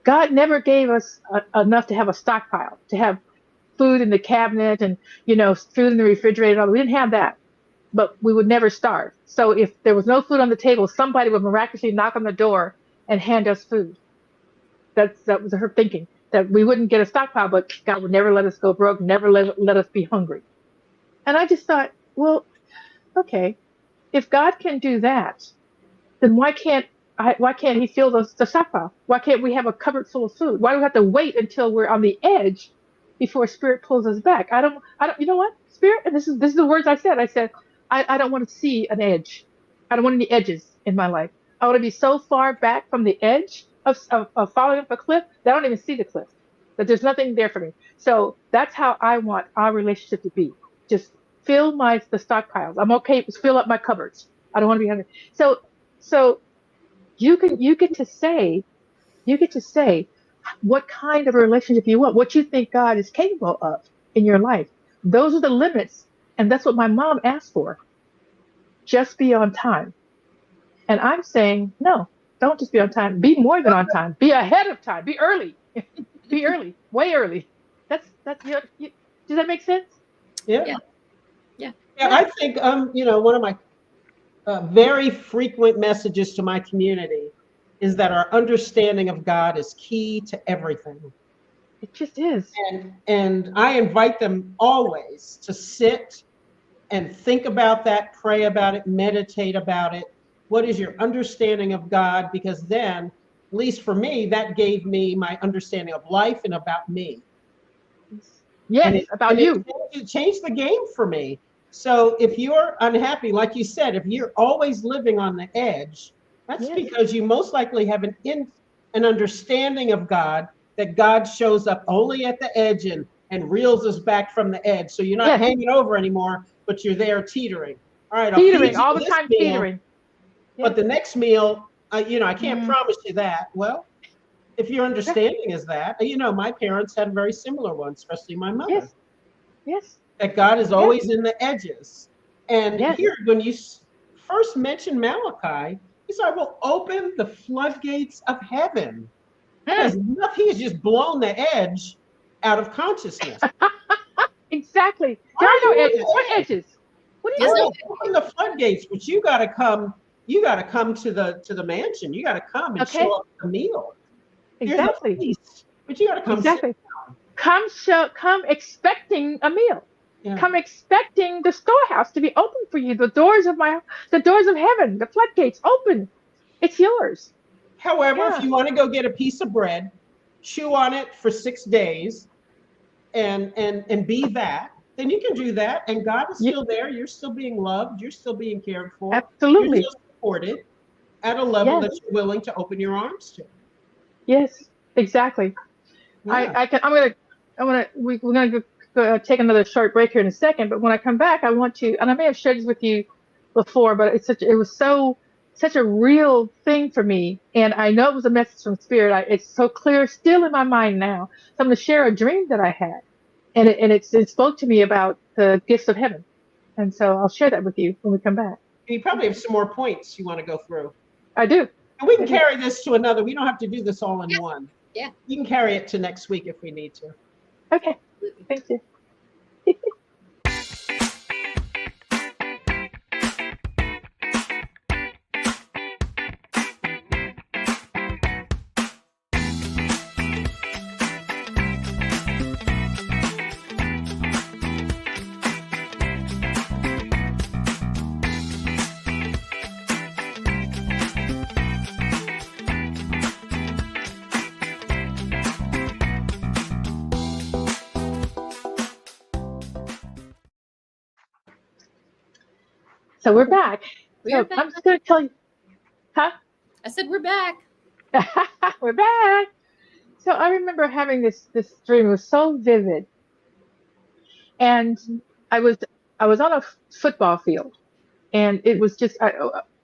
Speaker 5: God never gave us enough to have a stockpile, to have food in the cabinet and, food in the refrigerator. We didn't have that, but we would never starve. So if there was no food on the table, somebody would miraculously knock on the door and hand us food. That was her thinking, that we wouldn't get a stockpile, but God would never let us go broke, never let us be hungry. And I just thought, well, okay, if God can do that, then why can't he fill the stockpile? Why can't we have a cupboard full of food? Why do we have to wait until we're on the edge before Spirit pulls us back? I don't. You know what, Spirit? And this is the words I said. I said, I don't want to see an edge. I don't want any edges in my life. I want to be so far back from the edge of falling off a cliff that I don't even see the cliff. That there's nothing there for me. So that's how I want our relationship to be. Just fill the stockpiles. I'm okay. Fill up my cupboards. I don't want to be hungry. So you get to say what kind of a relationship you want, what you think God is capable of in your life. Those are the limits, and that's what my mom asked for. Just be on time. And I'm saying, no, don't just be on time. Be more than on time. Be ahead of time. Be early. Be early. Way early. Does that make sense?
Speaker 3: Yeah. I think one of my very frequent messages to my community is that our understanding of God is key to everything.
Speaker 5: It just is.
Speaker 3: And I invite them always to sit and think about that, pray about it, meditate about it. What is your understanding of God? Because then, at least for me, that gave me my understanding of life and about me.
Speaker 5: Yes, about you.
Speaker 3: It changed the game for me. So if you're unhappy, like you said, if you're always living on the edge, that's because you most likely have an understanding of God, that God shows up only at the edge and reels us back from the edge. So you're not hanging over anymore, but you're there teetering. All right,
Speaker 5: teetering all the time, teetering.
Speaker 3: But the next meal, I can't promise you that. Well, if your understanding is that, my parents had a very similar one, especially my mother.
Speaker 5: Yes.
Speaker 3: That God is always in the edges. And here, when you first mentioned Malachi, he said, I will open the floodgates of heaven. Because nothing has just blown the edge out of consciousness.
Speaker 5: Exactly. There are no edges. What edges? What do you mean?
Speaker 3: Open the floodgates, but you got to come. You got to come to the mansion. You got to come and show up the meal.
Speaker 5: Exactly.
Speaker 3: Feast, but you got to come.
Speaker 5: Exactly. Come expecting a meal. Yeah. Come expecting the storehouse to be open for you. The doors of heaven, the floodgates open. It's yours.
Speaker 3: However, if you want to go get a piece of bread, chew on it for 6 days, and be that, then you can do that. And God is still there. You're still being loved. You're still being cared for.
Speaker 5: Absolutely.
Speaker 3: You're still supported at a level that you're willing to open your arms to.
Speaker 5: Yes, exactly. Yeah. We're gonna go, take another short break here in a second. But when I come back, I want to, and I may have shared this with you before, but it was such a real thing for me, and I know it was a message from Spirit. It's so clear still in my mind now. So I'm going to share a dream that I had, and it spoke to me about the gifts of heaven, and so I'll share that with you when we come back.
Speaker 3: You probably have some more points you want to go through.
Speaker 5: I do.
Speaker 3: And we can carry this to another. We don't have to do this all in one.
Speaker 4: Yeah.
Speaker 3: You can carry it to next week if we need to.
Speaker 5: Okay. Thank you. So we're back.
Speaker 4: We're
Speaker 5: So
Speaker 4: back.
Speaker 5: I'm just going to tell you, huh?
Speaker 4: I said we're back.
Speaker 5: We're back. So I remember having this dream. It was so vivid, and I was I was on a football field, and it was just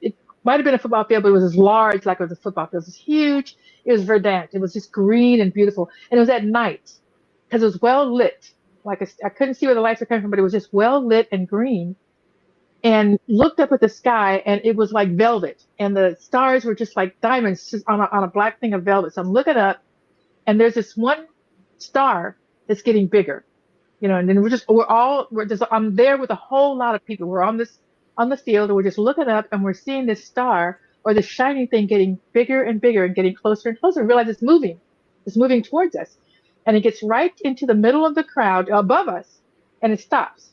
Speaker 5: it might have been a football field, but it was as large like it was a football field. It was huge. It was verdant. It was just green and beautiful, and it was at night because it was well lit. Like I couldn't see where the lights were coming from, but it was just well lit and green. And looked up at the sky, and it was like velvet, and the stars were just like diamonds just on a black thing of velvet. So I'm looking up, and there's this one star that's getting bigger, and then I'm there with a whole lot of people. We're on the field, and we're just looking up, and we're seeing this star or this shining thing getting bigger and bigger and getting closer and closer. And realize it's moving towards us, and it gets right into the middle of the crowd above us, and it stops,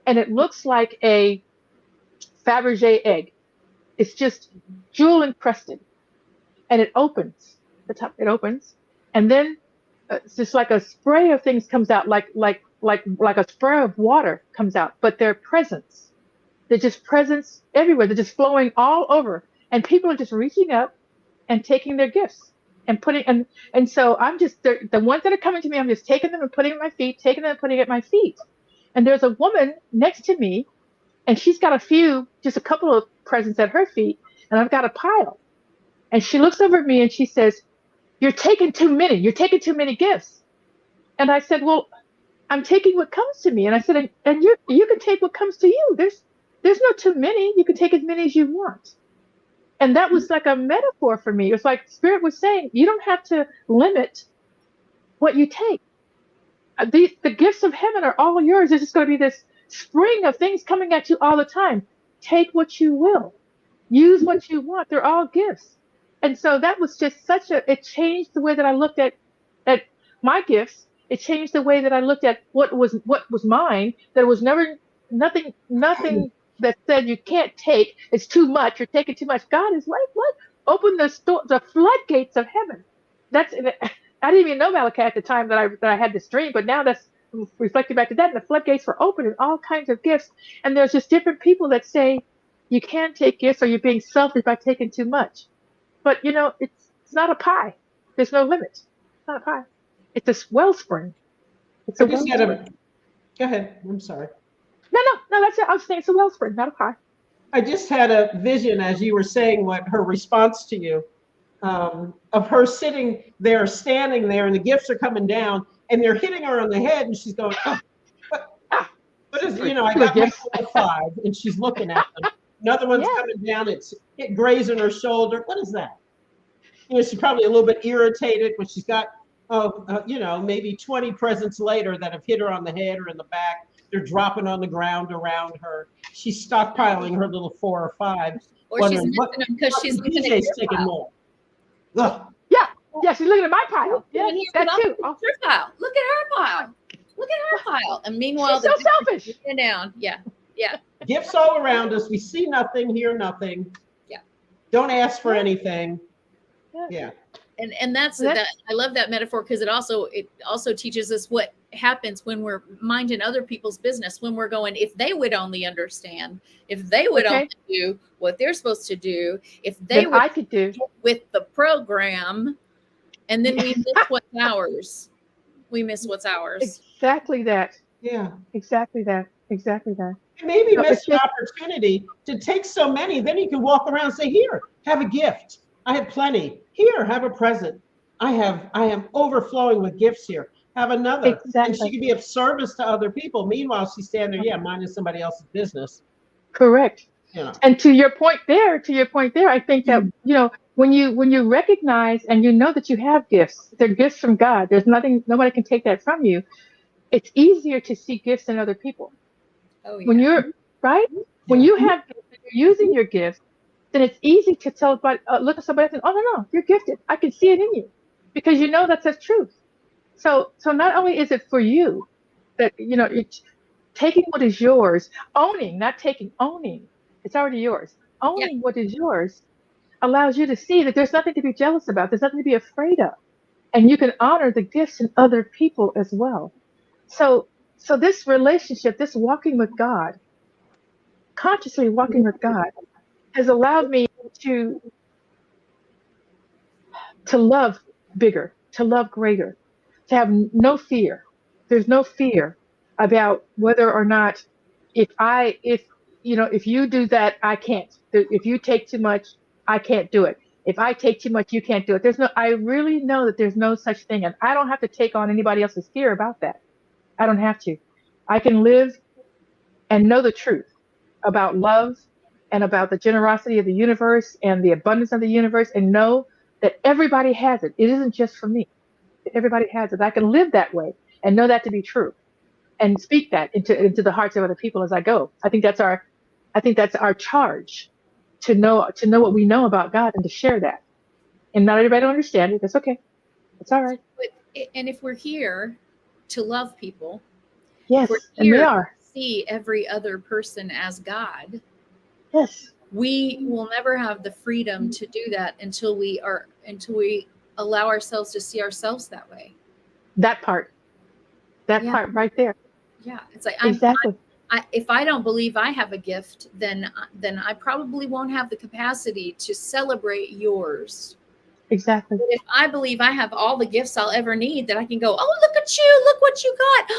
Speaker 5: and it looks like a Fabergé egg. It's just jewel encrusted, and it opens. The top it opens, and then it's just like a spray of things comes out, like a spray of water comes out. But they're presents. They're just presents everywhere. They're just flowing all over, and people are just reaching up and taking their gifts and putting and so I'm just the ones that are coming to me. I'm just taking them and putting them at my feet, taking them and putting it at my feet. And there's a woman next to me, and she's got just a couple of presents at her feet, and I've got a pile. And she looks over at me and she says, "You're taking too many. You're taking too many gifts." And I said, "Well, I'm taking what comes to me." And I said, "And you can take what comes to you. There's no too many. You can take as many as you want." And that was like a metaphor for me. It was like Spirit was saying, you don't have to limit what you take. The gifts of heaven are all yours. There's just going to be this spring of things coming at you all the time. Take what you will. Use what you want. They're all gifts. And so that was just it changed the way that I looked at my gifts. It changed the way that I looked at what was mine. There was never nothing that said you can't take. It's too much. You're taking too much. God is like, what? Open the floodgates of heaven. I didn't even know Malachi at the time that I had this dream, but now that's reflecting back to that, and the floodgates were open and all kinds of gifts. And there's just different people that say you can't take gifts or you're being selfish by taking too much. But it's not a pie. There's no limit. It's not a pie. It's a wellspring. It's a wellspring.
Speaker 3: Go ahead. I'm sorry.
Speaker 5: No, that's it. I was saying it's a wellspring, not a pie.
Speaker 3: I just had a vision as you were saying what her response to you, of her sitting there, standing there, and the gifts are coming down, and they're hitting her on the head, and she's going, "Oh, what is, I got my 5," and she's looking at them. Another one's coming down, it's grazing her shoulder. What is that? She's probably a little bit irritated, but she's got, maybe 20 presents later that have hit her on the head or in the back. They're dropping on the ground around her. She's stockpiling her little 4 or 5.
Speaker 4: Or she's missing them because she's looking at your
Speaker 3: taking
Speaker 4: pile.
Speaker 3: more. Ugh.
Speaker 5: Yeah, she's looking at my pile. Yeah, that too.
Speaker 4: Her pile. Look at her pile. Look at her pile. And meanwhile,
Speaker 5: she's so selfish.
Speaker 4: Down. Yeah.
Speaker 3: Gifts all around us. We see nothing, hear nothing.
Speaker 4: Yeah.
Speaker 3: Don't ask for anything. Yeah.
Speaker 4: And that's that. I love that metaphor because it also teaches us what happens when we're minding other people's business, when we're going, if they would only understand, if they would only do what they're supposed to do, if they would
Speaker 5: I could do
Speaker 4: with the program, and then we miss what's ours. We miss what's ours.
Speaker 5: Exactly that.
Speaker 3: Yeah.
Speaker 5: Exactly that.
Speaker 3: Maybe miss an opportunity to take so many, then you can walk around and say, "Here, have a gift. I have plenty. Here, have a present. I am overflowing with gifts here. Have another."
Speaker 5: Exactly.
Speaker 3: And she can be of service to other people. Meanwhile, she's standing there, minding somebody else's business.
Speaker 5: Correct. And to your point there, I think that, when you recognize and you know that you have gifts, they're gifts from God. There's nothing, nobody can take that from you. It's easier to see gifts in other people.
Speaker 4: Oh
Speaker 5: When
Speaker 4: yeah.
Speaker 5: you're right, when
Speaker 3: Yeah.
Speaker 5: you have gifts, and you're using your gifts, then it's easy to tell, but look at somebody else and, oh no, you're gifted. I can see it in you, because you know that's the truth. So not only is it for you that it's taking what is yours, owning, not taking, owning. It's already yours.
Speaker 4: Yeah.
Speaker 5: Owning what is yours allows you to see that there's nothing to be jealous about. There's nothing to be afraid of, and you can honor the gifts in other people as well. So so this relationship, this walking with God, consciously walking with God, has allowed me to to love bigger, to love greater, to have no fear. There's no fear about whether or not, if you do that, I can't. If you take too much, I can't do it. If I take too much, you can't do it. I really know that there's no such thing, and I don't have to take on anybody else's fear about that. I don't have to. I can live and know the truth about love and about the generosity of the universe and the abundance of the universe, and know that everybody has it. It isn't just for me. Everybody has it. I can live that way and know that to be true, and speak that into the hearts of other people as I go. I think that's our charge, to know what we know about God and to share that. And not everybody will understand it. That's okay. It's all right.
Speaker 4: And if we're here to love people,
Speaker 5: Yes,
Speaker 4: we're
Speaker 5: and they
Speaker 4: here
Speaker 5: are.
Speaker 4: to see every other person as God,
Speaker 5: Yes,
Speaker 4: we will never have the freedom to do that until we allow ourselves to see ourselves that way.
Speaker 5: that part. That
Speaker 4: Yeah.
Speaker 5: part right there.
Speaker 4: Yeah. It's like
Speaker 5: Exactly.
Speaker 4: if I don't believe I have a gift, then I probably won't have the capacity to celebrate yours.
Speaker 5: Exactly.
Speaker 4: But if I believe I have all the gifts I'll ever need, that I can go, oh, look at you, look what you got.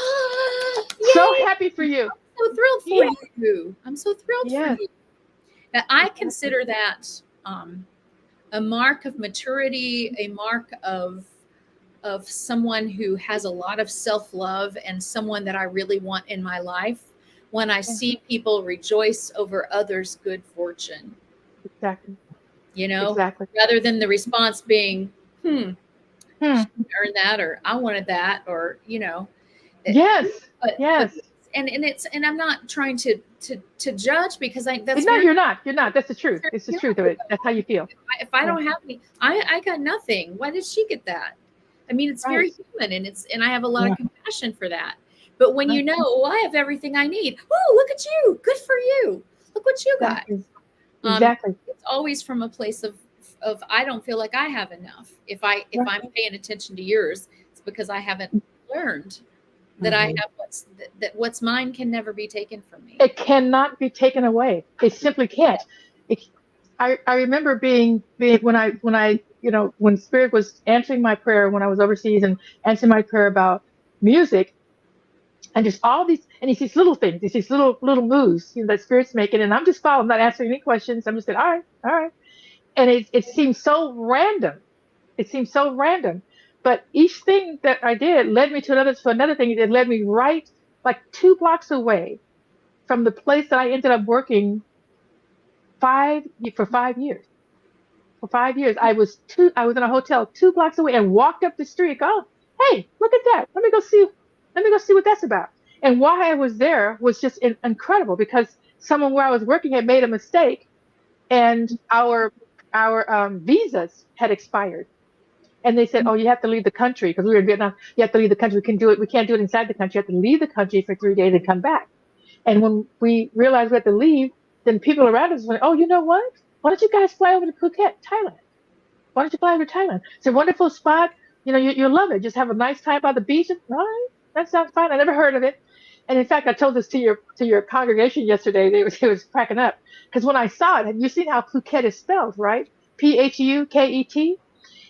Speaker 5: So
Speaker 4: Yay!
Speaker 5: happy for you.
Speaker 4: I'm so thrilled
Speaker 5: Yeah.
Speaker 4: for you. I'm so thrilled
Speaker 5: Yes.
Speaker 4: for you. That I consider that a mark of maturity, a mark of someone who has a lot of self-love, and someone that I really want in my life, when I see people rejoice over others' good fortune,
Speaker 5: Exactly.
Speaker 4: rather
Speaker 5: Exactly.
Speaker 4: than the response being,
Speaker 5: Hmm.
Speaker 4: earned that, or I wanted that, or
Speaker 5: Yes.
Speaker 4: but
Speaker 5: Yes.
Speaker 4: and I'm not trying to judge, because that's
Speaker 5: No,
Speaker 4: very,
Speaker 5: you're not. You're not. That's the truth.
Speaker 4: very
Speaker 5: It's the truth of
Speaker 4: human.
Speaker 5: it. That's how you feel.
Speaker 4: If I
Speaker 5: Yeah.
Speaker 4: don't have any, I got nothing. Why did she get that? I mean, it's very
Speaker 5: Right.
Speaker 4: human, and I have a lot
Speaker 3: Yeah.
Speaker 4: of compassion for that. But when you
Speaker 5: Right.
Speaker 4: know, oh, I have everything I need. Oh, look at you. Good for you. Look what you got.
Speaker 5: Exactly. Exactly.
Speaker 4: It's always from a place of I don't feel like I have enough. If
Speaker 5: Right.
Speaker 4: I'm paying attention to yours, it's because I haven't learned that I have what's mine can never be taken from me.
Speaker 5: It cannot be taken away. It simply can't. It, I remember being when Spirit was answering my prayer when I was overseas, and answering my prayer about music, and just all these, and it's these little things, it's these little moves, that Spirit's making, and I'm just following, I'm not answering any questions. I'm just saying, all right, and it seems so random. It seems so random, but each thing that I did led me to another thing. It led me right, like 2 blocks away from the place that I ended up working for 5 years. For 5 years, I was in a hotel 2 blocks away, and walked up the street. Oh, hey, look at that. Let me go see. Let me go see what that's about. And why I was there was just incredible, because someone where I was working had made a mistake, and our visas had expired. And they said, "Oh, you have to leave the country," because we were in Vietnam. You have to leave the country. We can do it. We can't do it inside the country. You have to leave the country for 3 days and come back. And when we realized we had to leave, then people around us went, "Oh, you know what? Why don't you guys fly over to Phuket, Thailand? Why don't you fly over to Thailand? It's a wonderful spot. You'll love it. Just have a nice time by the beach." All right, that sounds fine. I never heard of it. And in fact, I told this to your congregation yesterday. They was cracking up, because when I saw it, have you seen how Phuket is spelled, right? Phuket.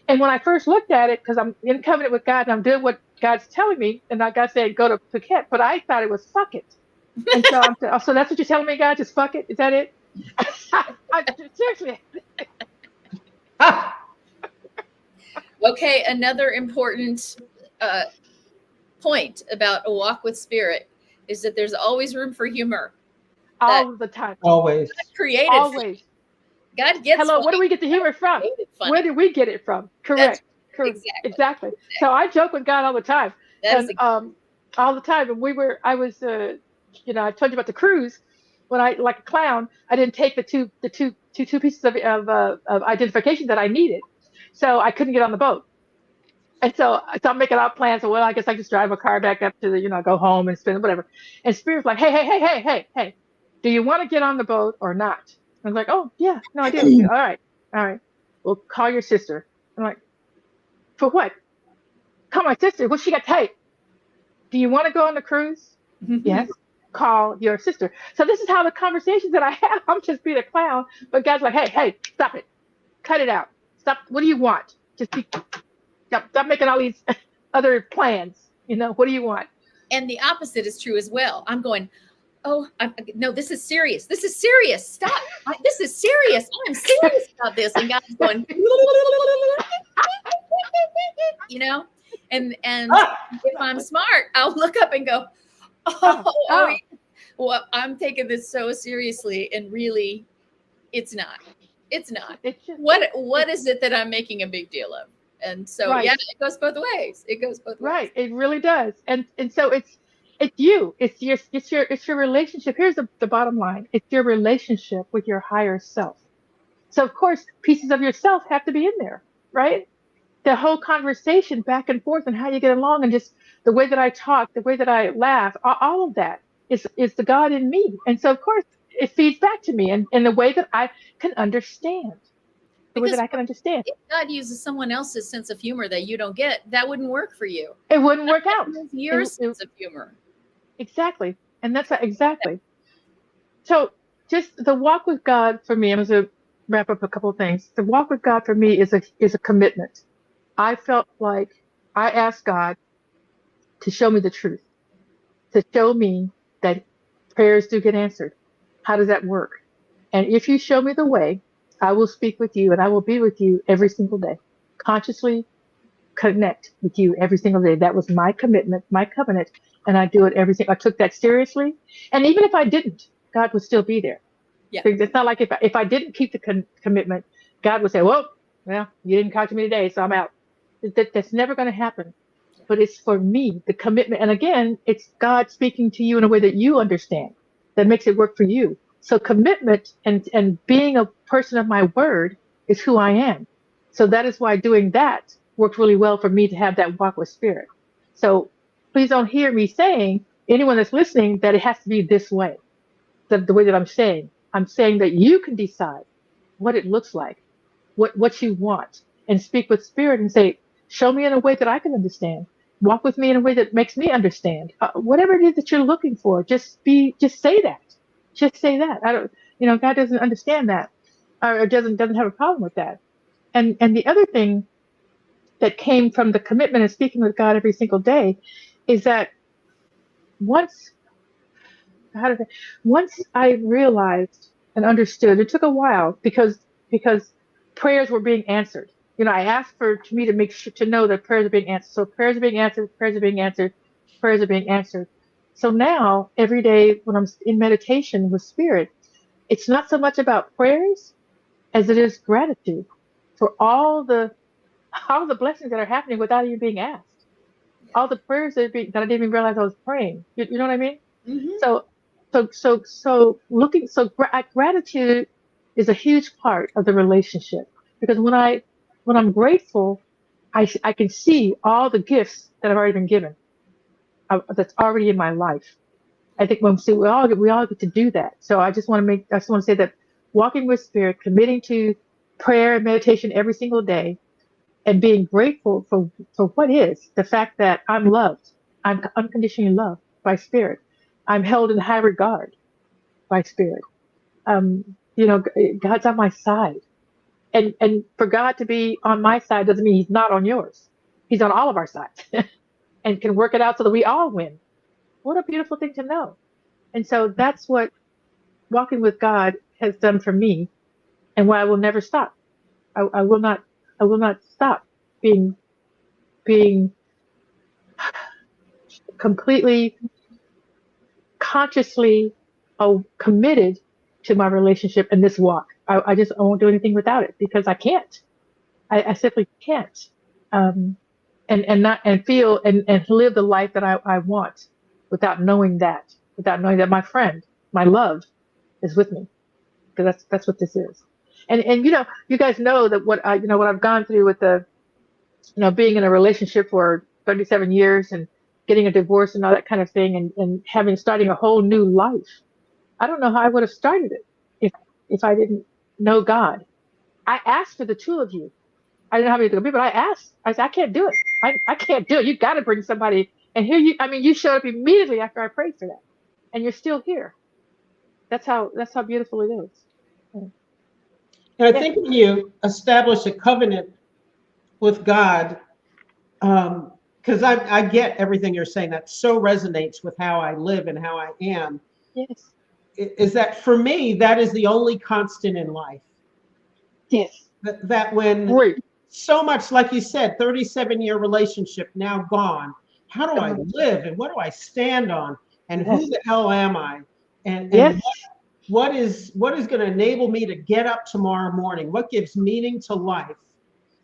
Speaker 5: And when I first looked at it, because I'm in covenant with God and I'm doing what God's telling me, and God said go to Phuket, but I thought it was fuck it. And so so that's what you're telling me, God? Just fuck it? Is that it? Seriously.
Speaker 4: Okay, another important point about a walk with Spirit is that there's always room for humor.
Speaker 5: All the time.
Speaker 3: Always.
Speaker 4: Created
Speaker 5: Always.
Speaker 4: God gets
Speaker 5: Hello,
Speaker 4: funny.
Speaker 5: where do we get the humor from?
Speaker 4: Made it funny.
Speaker 5: Where did we get it from? Correct. Correct. Exactly. So I joke with God all the time,
Speaker 4: That is
Speaker 5: and all the time. And I was, I told you about the cruise when I, like a clown, I didn't take the two pieces of identification that I needed, so I couldn't get on the boat. And so I'm making out plans. So, well, I guess I just drive a car back up to go home and spend whatever. And Spirit's like, hey, hey, hey, hey, hey, hey, do you want to get on the boat or not? I was like, oh, yeah, no, I do. All right. All right. Well, call your sister. I'm like, for what? Call my sister. What's she got tight? Do you want to go on the cruise? Yes. Call your sister. So this is how the conversations that I have. I'm just being a clown. But God's like, hey, hey, stop it. Cut it out. Stop. What do you want? Stop making all these other plans. What do you want?
Speaker 4: And the opposite is true as well. I'm going, oh, no, this is serious. This is serious. Stop. This is serious. I'm serious about this. And God's going, and if I'm smart, I'll look up and go, oh. Well, I'm taking this so seriously, and really, it's not. It's not.
Speaker 5: It's just,
Speaker 4: what is it that I'm making a big deal of? And so,
Speaker 5: right.
Speaker 4: yeah, it goes both ways. It goes both ways.
Speaker 5: Right. It really does. And so it's you. It's your relationship. Here's the bottom line. It's your relationship with your higher self. So of course, pieces of yourself have to be in there, right? The whole conversation back and forth and how you get along, and just the way that I talk, the way that I laugh, all of that is the God in me. And so of course it feeds back to me in the way that I can understand. The way that I can understand.
Speaker 4: If God uses someone else's sense of humor that you don't get, that wouldn't work for you.
Speaker 5: It wouldn't work out.
Speaker 4: Your sense of humor.
Speaker 5: Exactly. And that's exactly. So just the walk with God for me, I'm going to wrap up a couple of things. The walk with God for me is a commitment. I felt like I asked God to show me the truth, to show me that prayers do get answered. How does that work? And if you show me the way, I will speak with you and I will be with you every single day. Consciously connect with you every single day. That was my commitment, my covenant, and I do it every single. I took that seriously. And even if I didn't, God would still be there.
Speaker 4: Yeah.
Speaker 5: It's not like if I didn't keep the commitment, God would say, well, you didn't talk to me today, so I'm out. That's never going to happen. But it's for me, the commitment. And again, it's God speaking to you in a way that you understand, that makes it work for you. So commitment and being a person of my word is who I am. So that is why doing that worked really well for me to have that walk with Spirit. So please don't hear me saying, anyone that's listening, that it has to be this way, the way that I'm saying. I'm saying that you can decide what it looks like, what you want, and speak with Spirit and say, show me in a way that I can understand. Walk with me in a way that makes me understand. Whatever it is that you're looking for, just say that. Just say that. God doesn't understand that, or doesn't have a problem with that. And the other thing that came from the commitment of speaking with God every single day is that once I realized and understood, it took a while because prayers were being answered. I asked for me to make sure to know that prayers are being answered. So prayers are being answered, prayers are being answered, prayers are being answered. So now every day when I'm in meditation with Spirit, it's not so much about prayers as it is gratitude for all the blessings that are happening without even being asked. All the prayers that I didn't even realize I was praying. You know what I mean? Mm-hmm. So gratitude is a huge part of the relationship, because when I'm grateful, I can see all the gifts that have already been given. That's already in my life. I think we all get to do that. So I just want to say that walking with Spirit, committing to prayer and meditation every single day, and being grateful for what is the fact that I'm loved. I'm unconditionally loved by Spirit. I'm held in high regard by Spirit. God's on my side. And for God to be on my side doesn't mean he's not on yours. He's on all of our sides and can work it out so that we all win. What a beautiful thing to know. And so that's what walking with God has done for me, and why I will never stop. I will not stop being completely consciously committed to my relationship and this walk. I just won't do anything without it because I can't. I simply can't. And feel and live the life that I want without knowing that my friend, my love is with me. Because that's what this is. And you guys know that what I've gone through with the being in a relationship for 37 years and getting a divorce and all that kind of thing and starting a whole new life. I don't know how I would have started it if I didn't know God. I asked for the two of you. I didn't know how many to be, but I asked. I said, I can't do it. I can't do it. You got to bring somebody. And here you showed up immediately after I prayed for that. And you're still here. That's how beautiful it is.
Speaker 3: And I think when you establish a covenant with God, because I get everything you're saying, that so resonates with how I live and how I am.
Speaker 5: Yes.
Speaker 3: Is that for me, that is the only constant in life.
Speaker 5: Yes.
Speaker 3: That when
Speaker 5: Great.
Speaker 3: so much, like you said, 37-year relationship now gone. How do I live and what do I stand on? And who the hell am I? And
Speaker 5: yes.
Speaker 3: what is going to enable me to get up tomorrow morning? What gives meaning to life?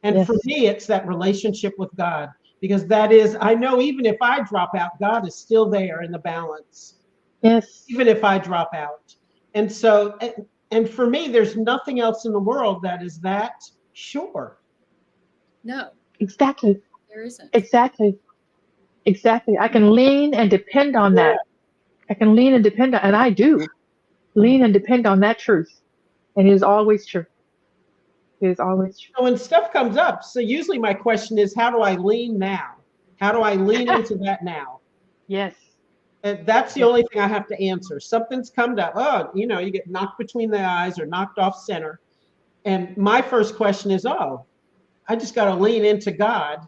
Speaker 3: And for me, it's that relationship with God, because that is, I know even if I drop out, God is still there in the balance.
Speaker 5: Yes.
Speaker 3: Even if I drop out. And so, and for me, there's nothing else in the world that is that sure.
Speaker 4: No.
Speaker 5: Exactly.
Speaker 4: There isn't.
Speaker 5: Exactly. I can lean and depend on that. I can lean and depend on, and I do lean and depend on that truth. And it is always true. It is always true.
Speaker 3: So when stuff comes up, so usually my question is, how do I lean now? How do I lean into that now?
Speaker 5: Yes.
Speaker 3: And that's the only thing I have to answer. Something's come up. Oh, you get knocked between the eyes or knocked off center. And my first question is, I just got to lean into God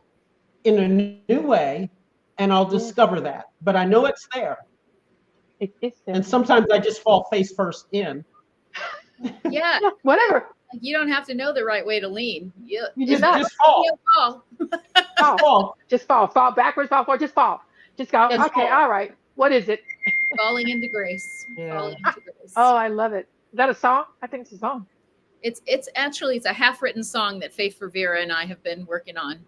Speaker 3: in a new way, and I'll discover that. But I know it's there.
Speaker 5: It's there.
Speaker 3: And sometimes I just fall face first in.
Speaker 4: Yeah.
Speaker 5: Whatever.
Speaker 4: You don't have to know the right way to lean.
Speaker 5: You do not.
Speaker 3: Just fall.
Speaker 5: Fall. Just fall. Fall backwards, fall forward, just fall. Just go,
Speaker 4: Just
Speaker 5: okay,
Speaker 4: fall.
Speaker 5: all right. What is it?
Speaker 4: Falling into grace.
Speaker 3: Yeah.
Speaker 4: Falling into grace.
Speaker 5: Oh, I love it. Is that a song? I think it's a song.
Speaker 4: It's actually a half-written song that Faith Rivera and I have been working on.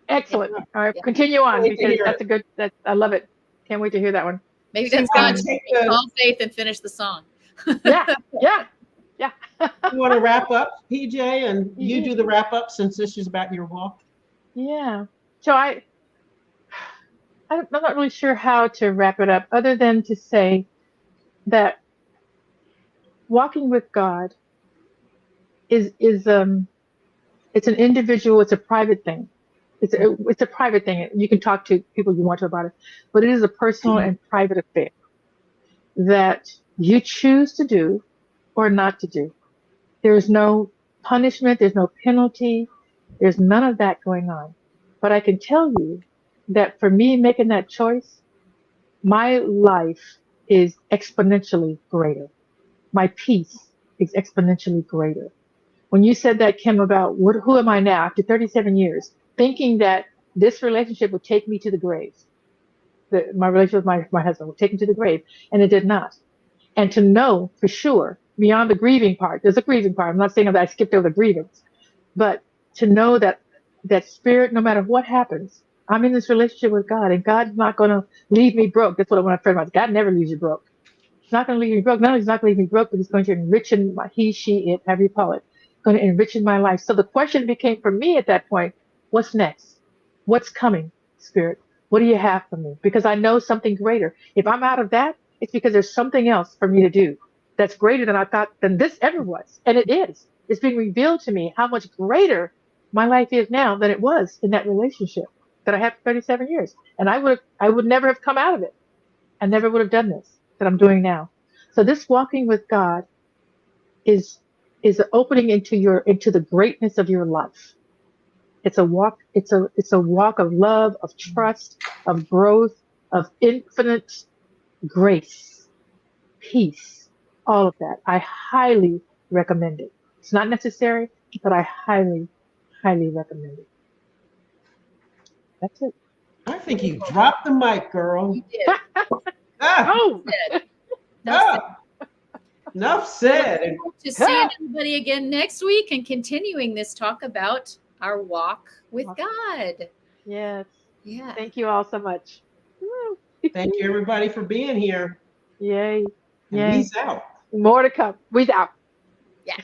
Speaker 5: Excellent.
Speaker 4: Yeah.
Speaker 5: All right,
Speaker 4: Yeah.
Speaker 5: continue on
Speaker 3: Wait to
Speaker 5: because
Speaker 3: hear
Speaker 5: that's a good. I love it. Can't wait to hear that one.
Speaker 4: Maybe
Speaker 3: So
Speaker 4: that's
Speaker 3: you wanna
Speaker 4: God.
Speaker 3: take the-
Speaker 4: Call Faith and finish the song.
Speaker 5: Yeah.
Speaker 3: You want to wrap up, Pjae, and you do the wrap up since this is about your walk?
Speaker 5: Yeah. So I'm not really sure how to wrap it up, other than to say that walking with God is it's an individual. It's a private thing. It's a private thing. You can talk to people you want to about it, but it is a personal and private affair that you choose to do or not to do. There's no punishment. There's no penalty. There's none of that going on. But I can tell you that for me making that choice, my life is exponentially greater. My peace is exponentially greater. When you said that, Kim, about who am I now after 37 years, thinking that this relationship would take me to the grave, my relationship with my husband would take me to the grave, and it did not. And to know for sure, beyond the grieving part, there's a grieving part. I'm not saying that I skipped over the grievance, but to know that spirit, no matter what happens, I'm in this relationship with God, and God's not going to leave me broke. That's what I want to pray about. God never leaves you broke. He's not going to leave me broke. Not only he's not going to leave me broke, but he's going to enrich in my, he, she, it, however you call it, going to enrich in my life. So the question became for me at that point, what's next? What's coming, Spirit? What do you have for me? Because I know something greater. If I'm out of that, it's because there's something else for me to do that's greater than I thought than this ever was. And it is. It's being revealed to me how much greater my life is now than it was in that relationship that I had for 37 years. And I would never have come out of it. I never would have done this that I'm doing now. So this walking with God is an opening into the greatness of your life. It's a walk of love, of trust, of growth, of infinite grace, peace, all of that. I highly recommend it. It's not necessary, but I highly, highly recommend it. That's it.
Speaker 3: I think you dropped the mic, girl.
Speaker 4: You did.
Speaker 5: Oh,
Speaker 4: That's it.
Speaker 3: Enough said.
Speaker 4: Look forward to seeing everybody again next week and continuing this talk about our walk with God.
Speaker 5: Yes.
Speaker 4: Yeah.
Speaker 5: Thank you all so much. Woo.
Speaker 3: Thank you, everybody, for being here.
Speaker 5: Yay.
Speaker 3: And
Speaker 5: Yay.
Speaker 3: peace out.
Speaker 5: More to come. We's out.
Speaker 4: Yeah.